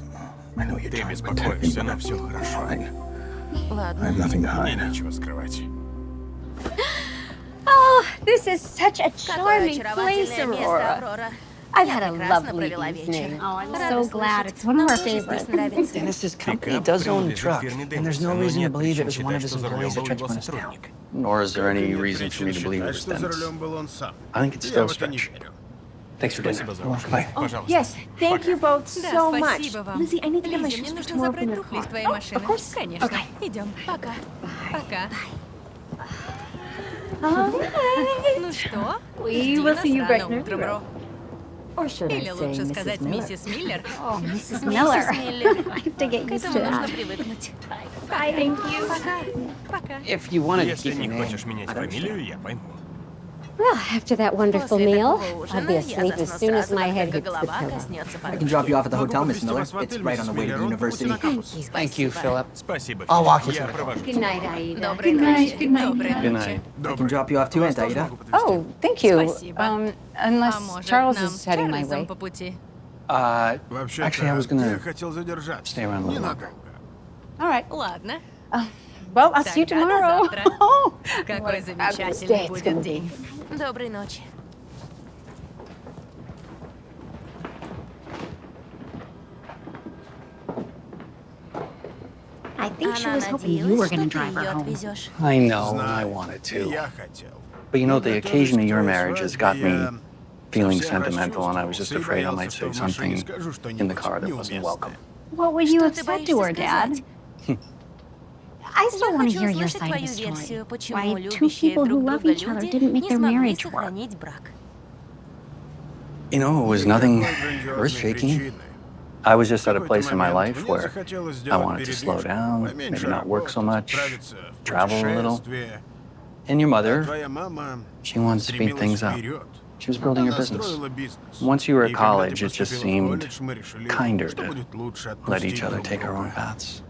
S1: I know you're trying to protect me, but I'm fine. I have nothing to hide.
S4: Oh, this is such a charming place, Aurora. I've had a lovely evening. Oh, I'm so glad. It's one of our favorites.
S5: Dennis's company does own the truck, and there's no reason to believe it was one of his employees that tried to run us down.
S9: Nor is there any reason for me to believe it was Dennis. I think it's still a stretch.
S5: Thanks for dinner.
S7: Bye.
S2: Oh, yes, thank you both so much. Lizzie, I need to get my shoes for tomorrow from your car. Oh, of course. Okay.
S16: Идем. Пока. Пока.
S2: All right.
S16: Ну что?
S2: We will see you bright and early.
S16: Bro.
S2: Or should I
S16: Или
S2: say
S16: лучше
S2: Mrs.
S16: сказать
S2: Miller?
S16: миссис Миллер.
S4: Oh, Mrs. Miller. I have to get
S16: К
S4: used
S16: этому
S4: to
S16: нужно
S4: that.
S16: привыкнуть.
S4: Bye, thank you.
S16: Пока. Пока.
S5: If you wanted to
S17: Если
S5: keep
S17: не
S5: your name,
S17: хочешь менять
S5: I'd
S17: фамилию,
S5: understand.
S17: я пойму.
S2: Well, after that wonderful
S16: После
S2: meal,
S16: такого ужина
S2: I'll be
S16: я
S2: asleep as
S16: засну
S2: soon as
S16: сразу,
S2: my
S16: как
S2: head
S16: только
S2: hits the
S16: голова
S2: pillow.
S16: коснется
S5: I can drop you off at the hotel, Miss Miller.
S13: Могу
S5: It's right on the way to the
S13: провести
S5: university.
S13: вас в отель,
S5: Thank you, Philip.
S17: Спасибо.
S5: I'll walk you
S17: Я
S5: through.
S17: провожу.
S2: Good night, Aida.
S16: Доброй
S2: Good
S16: ночи.
S2: night. Good night.
S16: Доброй
S9: Good
S16: ночи.
S9: night.
S5: I can drop you off too, Aunt Aida.
S12: Oh, thank you.
S16: Спасибо.
S12: Unless
S16: может,
S12: Charles
S16: нам
S12: is
S16: с
S12: heading my
S16: Чарльзом
S12: way.
S16: по пути?
S9: Actually, I was gonna
S13: я хотел задержаться.
S9: stay around a little longer.
S12: All right.
S16: Ладно.
S12: Well, I'll see you
S16: Тогда до
S12: tomorrow.
S16: завтра. Какой замечательный будет день. Доброй ночи.
S4: I think she was hoping you were going to drive her home.
S9: I know, and I wanted to.
S13: Я хотел.
S9: But you know, the occasion of your marriage has got me feeling sentimental, and I was just afraid I might say something in the car that wasn't welcome.
S4: What would you have said to her, Dad? I still want to hear your side of the story. Why two people who love each other didn't make their marriage work.
S9: You know, it was nothing earth-shaking. I was just at a place in my life where I wanted to slow down, maybe not work so much, travel a little. And your mother, she wanted to speed things up. She was building her business. Once you were at college, it just seemed kinder to let each other take our own paths.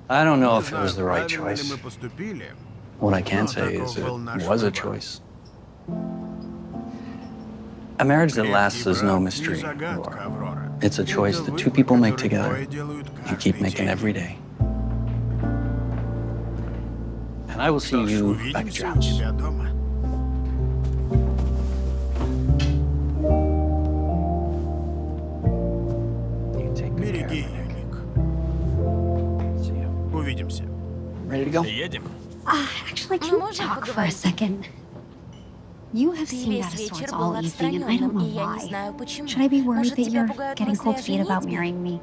S9: I don't know if it was the right choice. What I can say is it was a choice. A marriage that lasts is no mystery, Aurora. It's a choice that two people make together and keep making every day. And I will see you back at your house.
S13: Береги ее, Ник. Увидимся.
S5: Ready to go?
S17: Едем.
S4: Actually, can we talk for a second? You have seemed out of sorts all evening, and I don't know why. Should I be worried that you're getting cold feet about marrying me?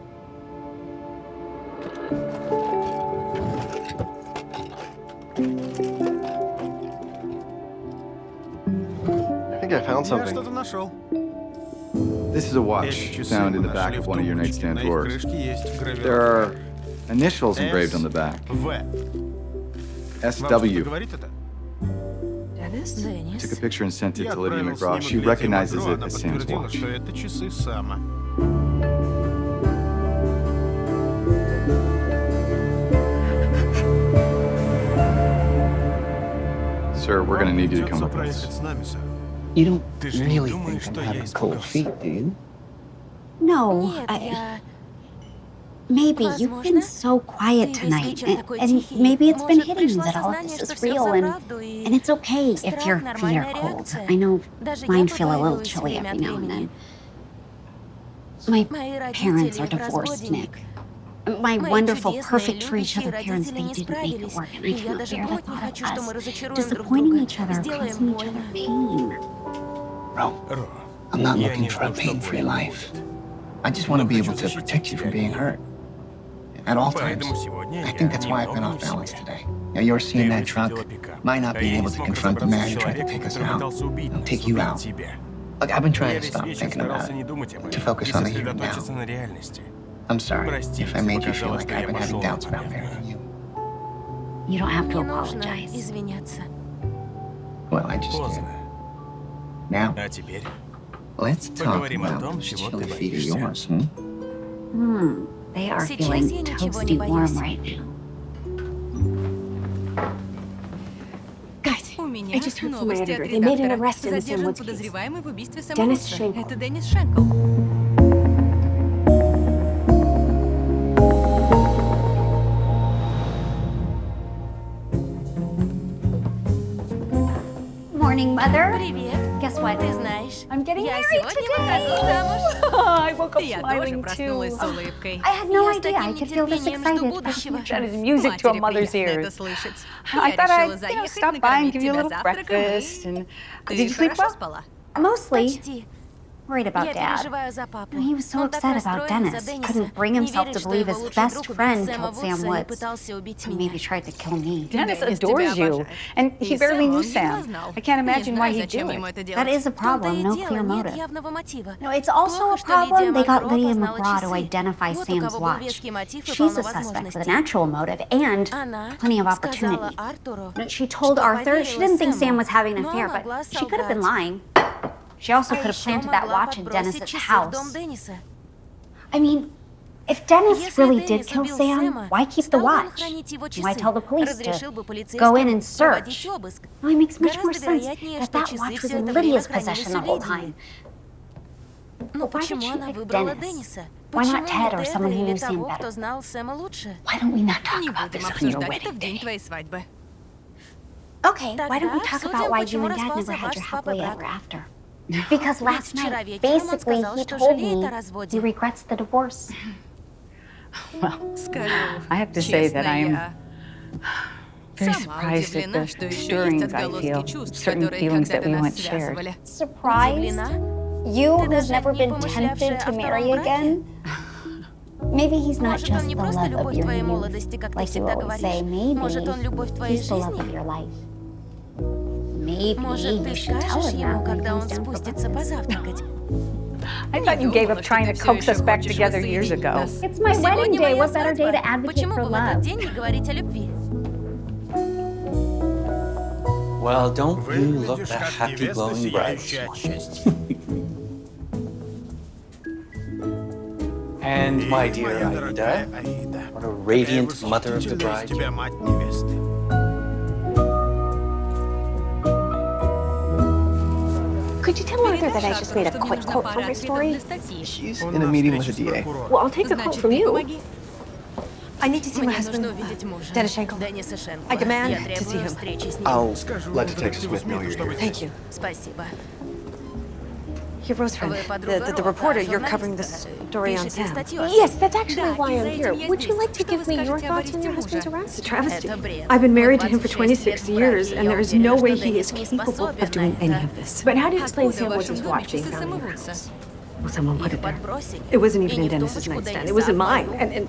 S6: I think I found
S13: Я
S6: something.
S13: что-то нашел.
S6: This is a watch found in the back of one of your nightstand
S13: На их
S6: drawers.
S13: крышке есть гравировка.
S6: There are initials engraved on the back.
S13: В. Вам что-то
S6: SW.
S13: говорит это?
S6: I took a picture and sent it
S13: Я
S6: to Lydia
S13: отправил
S6: McGraw.
S13: снимок
S6: She
S13: Лидии
S6: recognizes
S13: Макро,
S6: it
S13: она
S6: as Sam's
S13: подтвердила,
S6: watch.
S13: что это часы Сама.
S6: Sir, we're gonna need you to come
S13: Придется
S6: with us.
S13: проехать с нами, сэр.
S5: You don't
S13: Ты же не
S5: really
S13: думаешь,
S5: think I'm
S13: что я
S5: having cold
S13: испугался?
S5: feet, do you?
S4: No,
S16: Нет, я...
S4: maybe you've been so quiet tonight, and maybe it's been hitting you that all of this is real, and it's okay if your feet are cold. I know mine feel a little chilly every now and then. My parents are divorced, Nick. My wonderful, perfect for each other parents, they didn't make it work, and I cannot bear the thought of us disappointing each other, causing each other pain.
S5: Bro, I'm not looking for a pain-free life. I just want to be able to protect you from being hurt. At all times. I think that's why I've been off balance today. Now, you're seeing that truck, might not being able to confront the man who tried to take us out. I'll take you out. Look, I've been trying to stop thinking about it, to focus on the here and now. I'm sorry if I made you feel like I've been having doubts about marrying you.
S4: You don't have to apologize.
S5: Well, I just did. Now, let's talk about those chilly feet of yours,
S4: They are feeling toasty warm right now.
S12: Guys, I just heard from my editor. They made an arrest in the Sam Woods case. Dennis Schenkel.
S4: Morning, Mother. Guess what? I'm getting married today. I woke up smiling too. I had no idea I could feel this excited.
S3: That is music to a mother's ears. I thought I'd, stop by and give you a little breakfast. And did you sleep well?
S4: Mostly. Worried about Dad. He was so upset about Dennis. Couldn't bring himself to believe his best friend killed Sam Woods. And maybe tried to kill me.
S3: Dennis adores you, and he barely knew Sam. I can't imagine why he'd do it.
S4: That is a problem, no clear motive. No, it's also a problem they got Lydia McGraw to identify Sam's watch. She's a suspect with an actual motive and plenty of opportunity. She told Arthur she didn't think Sam was having an affair, but she could have been lying. She also could have planted that watch in Dennis's house. I mean, if Dennis really did kill Sam, why keep the watch? Why tell the police to go in and search? Well, it makes much more sense that that watch was in Lydia's possession the whole time. But why did she pick Dennis? Why not Ted or someone who knew Sam better?
S3: Why don't we not talk about this on your wedding day?
S4: Okay, why don't we talk about why you and Dad never had your happily ever after? Because last night, basically, he told me he regrets the divorce.
S3: Well, I have to say that I am very surprised at the stirrings I feel, certain feelings that we once shared.
S4: Surprised? You, who's never been tempted to marry again? Maybe he's not just the love of your youth, like you always say. Maybe he's the love of your life. Maybe you should tell him that when he comes down for breakfast.
S3: I thought you gave up trying to coax us back together years ago.
S4: It's my wedding day. What better day to advocate for love?
S9: Well, don't you look the happy, glowing bride this morning. And my dear Aida, what a radiant mother of the bride.
S12: Could you tell Arthur that I just made a quick quote for her story?
S7: She's in a meeting with the DA.
S12: Well, I'll take the quote from you. I need to see my husband, Dennis Schenkel. I demand to see him.
S7: I'll let Detective Smith know you're here.
S12: Thank you. Your Rose friend, the reporter, you're covering the story on Sam. Yes, that's actually why I'm here. Would you like to give me your thoughts on your husband's arrest? It's a travesty. I've been married to him for 26 years, and there is no way he is capable of doing any of this. But how do you explain Sam Woods' watch being found in your house? Well, someone put it there. It wasn't even in Dennis's nightstand. It was in mine. And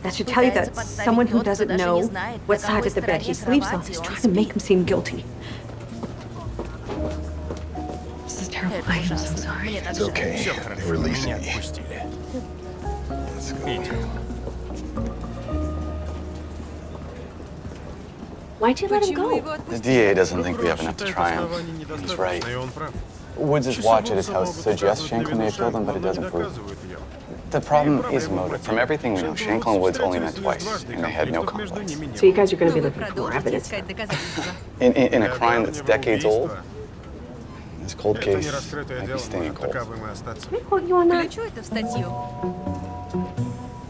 S12: that should tell you that someone who doesn't know what side of the bed he sleeps on is trying to make him seem guilty. This is terrible. I am so sorry.
S1: It's okay. We're releasing you. Let's go.
S12: Why'd you let him go?
S6: The DA doesn't think we have enough to try him. He's right. Woods' watch at his house suggests Schenkel may have killed him, but it doesn't prove it. The problem is motive. From everything we know, Schenkel and Woods only met twice, and they had no conflicts.
S12: So you guys are going to be looking for more evidence?
S6: In a crime that's decades old, this cold case might be staying cold.
S12: Can I quote you on that?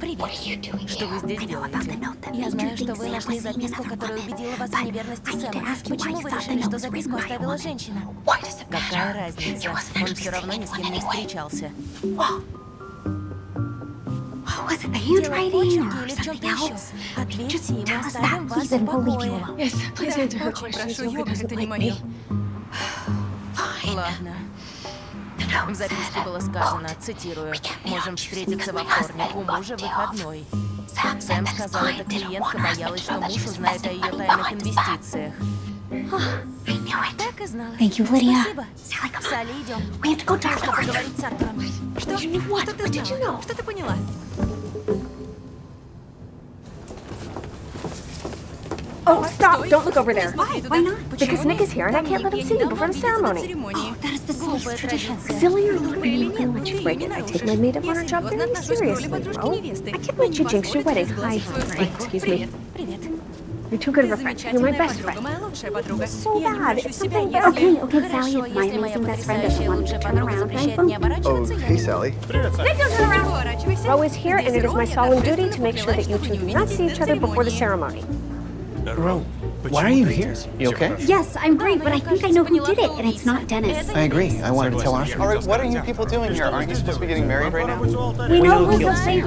S16: Привет. Что вы здесь делаете? Я знаю, что вы нашли записку, которая убедила вас в неверности Сэма. Почему вы решили, что записку оставила женщина? Какая разница? Он все равно ни с кем не встречался.
S4: Handwriting or
S16: Или в чем-то
S4: something
S16: еще?
S4: else?
S16: Ответьте, и мы
S4: Tell us
S16: оставим
S4: that,
S16: вас
S4: please, and
S16: в
S4: we'll leave
S16: покое.
S4: you alone.
S2: Yes, please answer her
S16: Очень
S2: questions.
S16: прошу,
S2: Yoga
S16: йога
S2: doesn't
S16: это не
S2: like
S16: мое.
S2: me.
S16: Ладно. В записке было сказано, цитирую, «Можем встретиться во вторник, у мужа выходной». Сэм сказал, эта клиентка боялась, что муж узнает о ее тайных инвестициях. Так и знала.
S4: Thank you, Lydia.
S16: Спасибо. Салли, идем.
S4: We have to go talk to
S16: Нужно
S4: Arthur.
S16: поговорить с Артуром.
S12: Что? Что ты знала? Что ты поняла? Oh, stop! Don't look over there.
S4: Why not?
S12: Because Nick is here and I can't let him see you before the ceremony.
S4: Oh, that is the silliest tradition.
S12: Silly or not, you can let you break it. I take my maid of honor job very seriously, bro. I can't let you jinx your wedding. Hi, excuse me. You're too good of a friend. You're my best friend. It's so bad. It's something bad.
S4: Okay, Sally, if my amazing best friend doesn't want to turn around, then
S10: Oh, hey, Sally.
S12: Nick, don't turn around. Ro is here, and it is my solemn duty to make sure that you two do not see each other before the ceremony.
S5: Ro, why are you here? You okay?
S4: Yes, I'm great, but I think I know who did it, and it's not Dennis.
S5: I agree. I wanted to tell Arthur.
S6: All right, what are you people doing here? Aren't you supposed to be getting married right now?
S4: We know who killed Sam.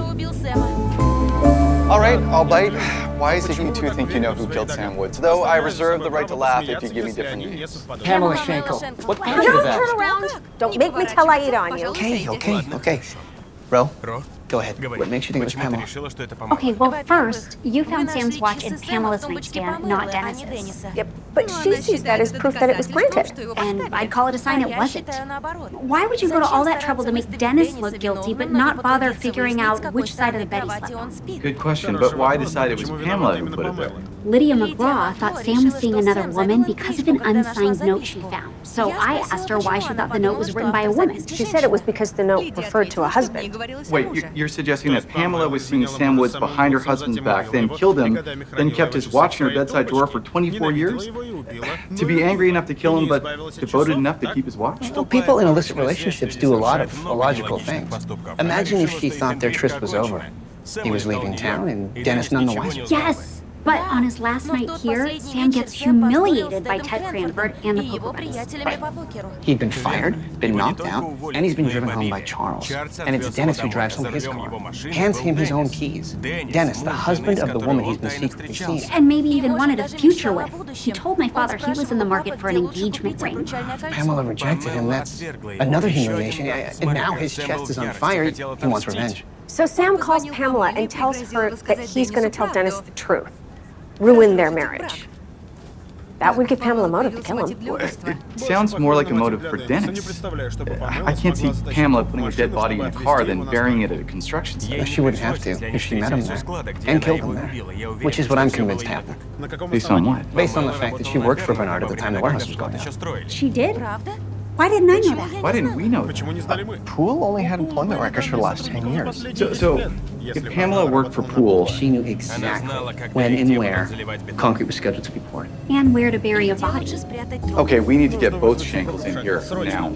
S6: All right, I'll bite. Why is it you two think you know who killed Sam Woods? Though I reserve the right to laugh if you give me different names.
S5: Pamela Schenkel. What
S12: Don't turn around. Don't make me tell I eat on you.
S5: Okay. Ro, go ahead. What makes you think it was Pamela?
S4: Okay, well, first, you found Sam's watch in Pamela's nightstand, not Dennis's.
S12: Yep, but she sees that as proof that it was planted.
S4: And I'd call it a sign it wasn't. Why would you go to all that trouble to make Dennis look guilty, but not bother figuring out which side of the bed he slept on?
S6: Good question, but why decide it was Pamela who put it there?
S4: Lydia McGraw thought Sam was seeing another woman because of an unsigned note she found. So I asked her why she thought the note was written by a woman.
S12: She said it was because the note referred to a husband.
S6: Wait, you're suggesting that Pamela was seeing Sam Woods behind her husband's back, then killed him, then kept his watch in her bedside drawer for 24 years? To be angry enough to kill him, but devoted enough to keep his watch?
S5: Well, people in illicit relationships do a lot of illogical things. Imagine if she thought their tryst was over. He was leaving town and Dennis none the wiser.
S4: Yes! But on his last night here, Sam gets humiliated by Ted Cranford and the poker buddies.
S5: He'd been fired, been knocked out, and he's been driven home by Charles. And it's Dennis who drives home his car, hands him his own keys. Dennis, the husband of the woman he's been secretly seeing.
S4: And maybe even wanted a future with. He told my father he was in the market for an engagement ring.
S5: Pamela rejected him. That's another humiliation. And now his chest is on fire. He wants revenge.
S12: So Sam calls Pamela and tells her that he's going to tell Dennis the truth. Ruin their marriage. That would give Pamela a motive to kill him.
S6: It sounds more like a motive for Dennis. I can't see Pamela putting a dead body in a car, then burying it at a construction site.
S5: She wouldn't have to if she met him there and killed him there, which is what I'm convinced happened.
S6: Based on what?
S5: Based on the fact that she worked for Bernard at the time the warehouse was going up.
S4: She did? Why didn't I know that?
S6: Why didn't we know that?
S10: Poole only had employment records for the last 10 years.
S6: So if Pamela worked for Poole,
S5: she knew exactly when and where concrete was scheduled to be poured.
S4: And where to bury a body.
S6: Okay, we need to get both Schenkels in here now.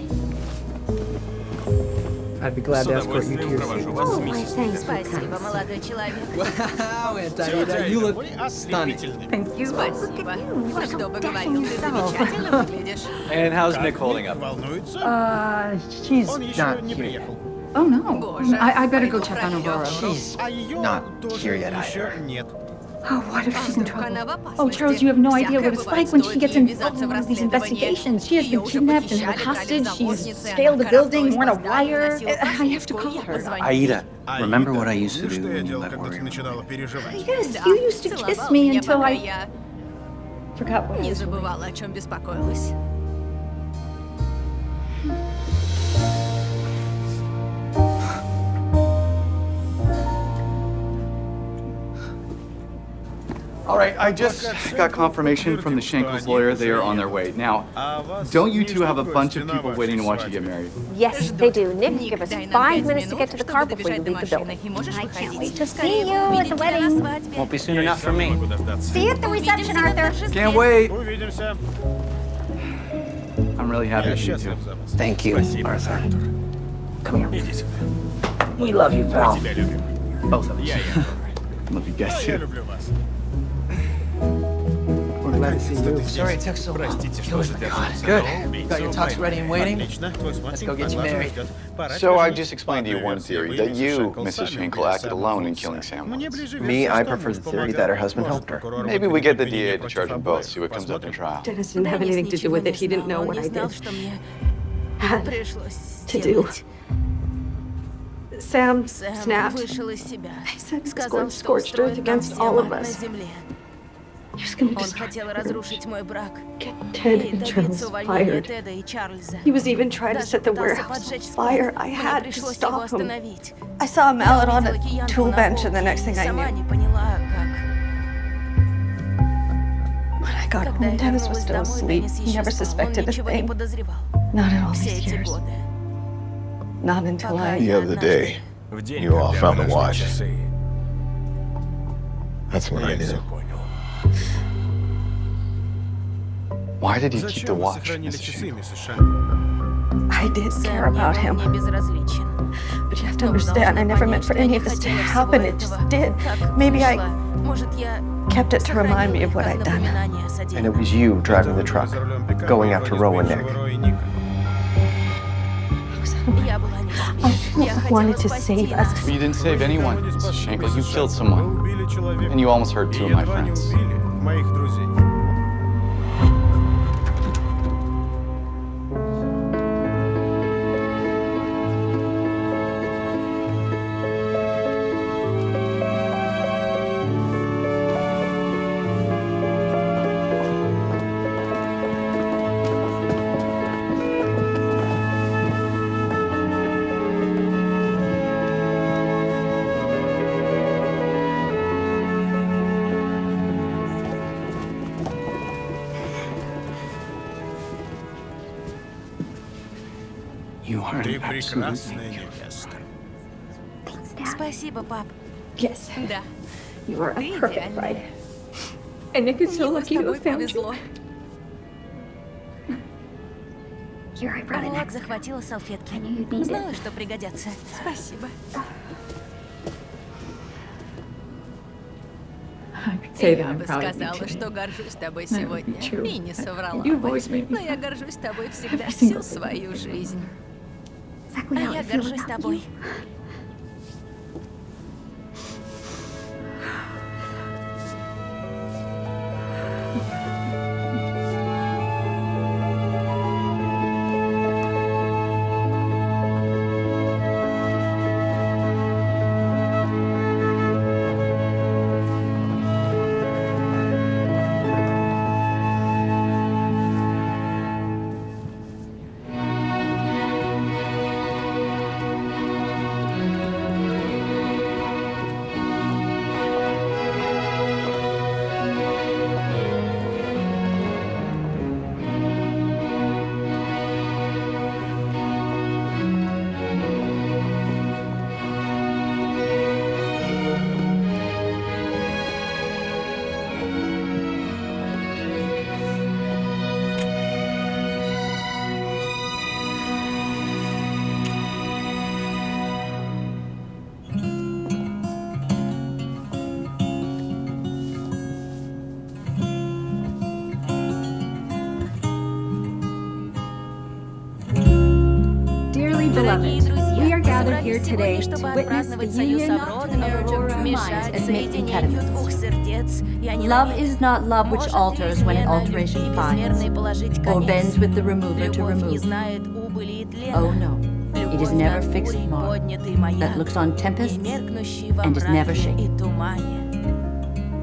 S5: I'd be glad to escort you to your seat.
S12: Oh, my thanks.
S16: Спасибо, молодой человек.
S15: Wow, Antonita, you look stunning.
S4: Thank you.
S16: Спасибо. Кто бы говорил, ты замечательно выглядишь.
S15: And how's Nick holding up?
S5: She's not here.
S11: Oh no. I better go check on Aurora.
S5: She's not here yet either.
S11: Oh, what if she's in trouble? Oh, Charles, you have no idea what it's like when she gets involved in one of these investigations. She has been kidnapped and held hostage. She's scaled a building, worn a wire. I have to call her.
S9: Aida, remember what I used to do when you let worry?
S11: Yes, you used to kiss me until I forgot what
S16: Не
S11: it was.
S16: забывала, о чем беспокоилась.
S6: All right, I just got confirmation from the Schenkels' lawyer. They are on their way. Now, don't you two have a bunch of people waiting to watch you get married?
S12: Yes, they do. Nick, give us 5 minutes to get to the car before you leave the building.
S4: I can't wait to see you at the wedding.
S5: Won't be soon enough for me.
S4: See you at the reception, Arthur.
S6: Can't wait. I'm really happy to see you two.
S5: Thank you, Arthur. Come here. We love you, pal. Both of us.
S6: Love you guys too.
S5: We're glad to see you. Sorry it took so long. Good. You got your tux ready and waiting? Let's go get you married.
S6: So I just explained to you one theory, that you, Mrs. Schenkel, acted alone in killing Sam Woods.
S5: Me, I prefer the theory that her husband helped her.
S6: Maybe we get the DA to charge them both, see what comes up in trial.
S12: Dennis didn't have anything to do with it. He didn't know what I did. to do. Sam snapped.
S16: вышел из себя.
S12: He said he was
S16: Сказал,
S12: going
S16: что
S12: scorched earth
S16: устроит нам
S12: against
S16: всем
S12: all of
S16: ад на
S12: us.
S16: земле.
S12: He was going to
S16: Он
S12: destroy
S16: хотел
S12: the
S16: разрушить мой брак.
S12: Ted
S16: И
S12: and
S16: добиться
S12: Charles
S16: увольнения
S12: fired.
S16: Теда и Чарльза.
S12: He was even trying to
S16: Даже
S12: set the
S16: пытался
S12: warehouse on
S16: поджечь
S12: fire.
S16: склад.
S12: I
S16: Мне
S12: had to
S16: пришлось его
S12: stop him.
S16: остановить.
S12: I saw a mallet on
S16: Я
S12: a
S16: увидела киянку
S12: tool
S16: на
S12: bench, and the
S16: полке
S12: next thing
S16: и
S12: I
S16: сама
S12: knew,
S16: не поняла, как.
S12: when I got
S16: Когда
S12: home,
S16: я
S12: Dennis was
S16: вернулась
S12: still
S16: домой,
S12: asleep.
S16: Деннис
S12: He
S16: еще
S12: never
S16: спал. Он
S12: suspected a
S16: ничего не
S12: thing.
S16: подозревал.
S12: Not in all
S16: Все
S12: these
S16: эти
S12: years.
S16: годы.
S12: Not until
S16: Пока
S12: I...
S1: The other day, you all found the watch. That's when I knew.
S6: Why did you keep the watch, Mrs. Shingle?
S12: I did care
S16: Сэм
S12: about
S16: не был
S12: him.
S16: мне безразличен.
S12: But you have to
S16: Но вы
S12: understand, I
S16: должны
S12: never
S16: понять,
S12: meant for
S16: что я
S12: any
S16: не
S12: of this to
S16: хотела всего
S12: happen. It just
S16: этого.
S12: did.
S16: Так
S12: Maybe I
S16: вышло. Может, я
S12: kept it to remind me
S16: сохранила
S12: of
S16: их
S12: what
S16: как
S12: I'd done.
S16: напоминание о
S7: And it
S16: содеянном.
S7: was you driving the truck, going after Roe and Nick.
S16: Я была не в себе.
S12: I
S16: Я хотела
S12: wanted to
S16: спасти
S12: save
S16: нас.
S12: us.
S6: You didn't save anyone, Mrs. Shingle. You killed someone. And you almost hurt two of my friends.
S13: Моих друзей.
S9: You are
S13: Ты
S9: an
S13: прекрасная
S9: absolute
S13: невеста.
S16: Спасибо, пап.
S12: Yes,
S16: Да.
S12: you are
S16: Ты
S12: a perfect
S16: идеальная.
S12: bride. And Nick is so
S16: Мне с
S12: lucky to
S16: тобой
S12: have found you.
S16: повезло.
S4: Here, I brought an
S16: Вот,
S4: extra.
S16: захватила салфетки.
S4: I knew you'd need
S16: Знала,
S4: it.
S16: что пригодятся. Спасибо.
S2: Я
S16: бы сказала, что горжусь тобой сегодня. И не соврала бы. Но я горжусь тобой всегда, всю свою жизнь.
S4: Exactly
S16: А
S4: how
S16: я
S4: I feel
S16: горжусь
S4: about
S16: тобой.
S4: you.
S16: Дорогие друзья,
S17: we are
S16: мы
S17: gathered here
S16: собрались
S17: today
S16: сегодня, чтобы
S17: to witness the
S16: отпраздновать союз
S17: union of
S16: Авроры,
S17: Aurora minds
S16: мешать
S17: and make
S16: соединению двух
S17: impediments.
S16: сердец. Я не
S17: Love
S16: намерена.
S17: is not love which
S16: Может ли
S17: alters when an
S16: измена
S17: alteration
S16: любви
S17: finds,
S16: безмерной положить
S17: or
S16: конец?
S17: bends with the remover to
S16: Любовь не
S17: remove.
S16: знает убыли и тлена.
S17: Oh no, it is
S16: Любовь
S17: never
S16: над
S17: fixed
S16: бурей
S17: mark
S16: поднятый маяк,
S17: that looks on tempests
S16: не меркнущий во
S17: and is never
S16: мраке
S17: shaken.
S16: и тумане.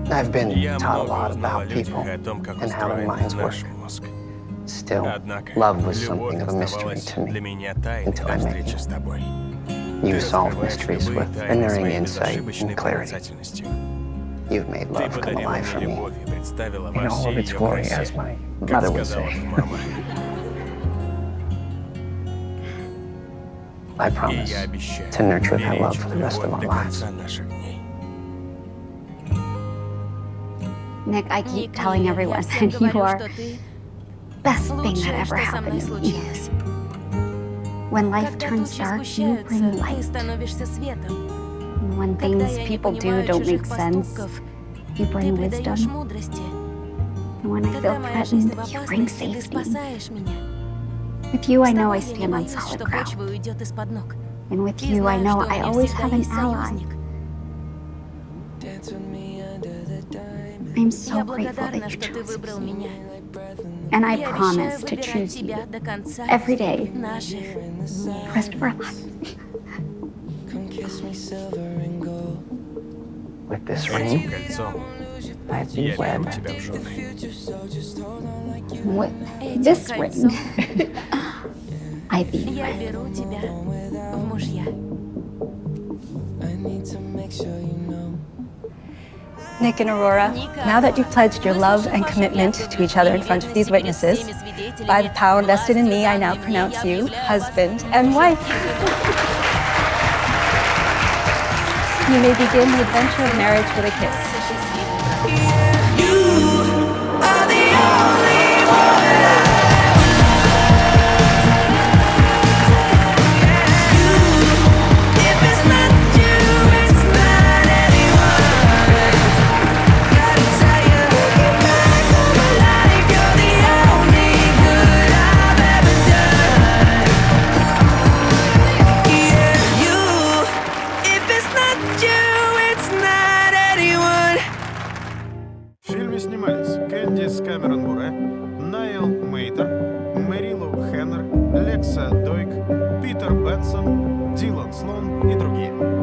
S7: I've been
S13: Я
S7: taught a
S13: много
S7: lot
S13: узнал о
S7: about
S13: людях
S7: people
S13: и о том, как
S7: and how their
S13: устроен
S7: minds work.
S13: наш мозг.
S7: Still,
S13: Однако,
S7: love was
S13: любовь
S7: something of a mystery
S13: оставалась
S7: to
S13: для
S7: me
S13: меня тайной
S7: until
S13: до
S7: I met
S13: встречи
S7: you.
S13: с тобой.
S7: You
S13: Ты
S7: solve
S13: раскрываешь
S7: mysteries
S13: любые
S7: with
S13: тайны
S7: unerring
S13: своей
S7: insight
S13: безошибочной
S7: and clarity.
S13: проницательностью.
S7: You've made
S13: Ты
S7: love come
S13: подарила
S7: alive
S13: мне
S7: for me
S13: любовь и представила
S7: in
S13: во
S7: all
S13: всей
S7: of its
S13: ее
S7: glory,
S13: красе,
S7: as my
S13: как
S7: mother would
S13: сказала
S7: say.
S13: бы мама.
S7: I
S13: И
S7: promise
S13: я обещаю
S7: to nurture that
S13: беречь
S7: love for the rest of
S13: любовь
S7: our
S13: до
S7: lives.
S13: конца наших дней.
S4: Nick, I keep
S16: Ник,
S4: telling
S16: я
S4: everyone
S16: всем
S4: that you
S16: говорю,
S4: are
S16: что ты
S4: best thing that
S16: лучшее,
S4: ever
S16: что со мной
S4: happened to me.
S16: случилось.
S4: When life
S16: Когда
S4: turns
S16: тучи
S4: dark, you
S16: сгущаются,
S4: bring
S16: ты
S4: light.
S16: становишься светом.
S4: And when
S16: Когда
S4: things
S16: я не
S4: people do
S16: понимаю
S4: don't
S16: чужих
S4: make sense,
S16: поступков,
S4: you
S16: ты
S4: bring
S16: придаешь
S4: wisdom.
S16: мудрости.
S4: And when I
S16: Когда
S4: feel
S16: моя жизнь
S4: threatened,
S16: в
S4: you bring
S16: опасности, ты
S4: safety.
S16: спасаешь меня.
S4: With you, I
S16: С
S4: know I
S16: тобой я не
S4: stand on
S16: боюсь,
S4: solid
S16: что
S4: ground.
S16: почва уйдет из-под ног.
S4: And with
S16: И
S4: you, I
S16: знаю,
S4: know
S16: что у
S4: I
S16: меня
S4: always
S16: всегда
S4: have an
S16: есть
S4: ally.
S16: союзник.
S4: I'm so
S16: Я
S4: grateful
S16: благодарна,
S4: that
S16: что
S4: you
S16: ты
S4: chose
S16: выбрал
S4: me.
S16: меня.
S4: And I promise to choose you every day, the rest of our lives.
S7: With this ring, I've been wed.
S4: With this ring, I've been
S16: Я
S4: wed.
S16: беру тебя в мужья.
S18: Nick and Aurora, now that you've pledged your love and commitment to each other in front of these witnesses, by the power vested in me, I now pronounce you husband and wife. You may begin the adventure of marriage with a kiss.
S13: Дилан Слон и другие.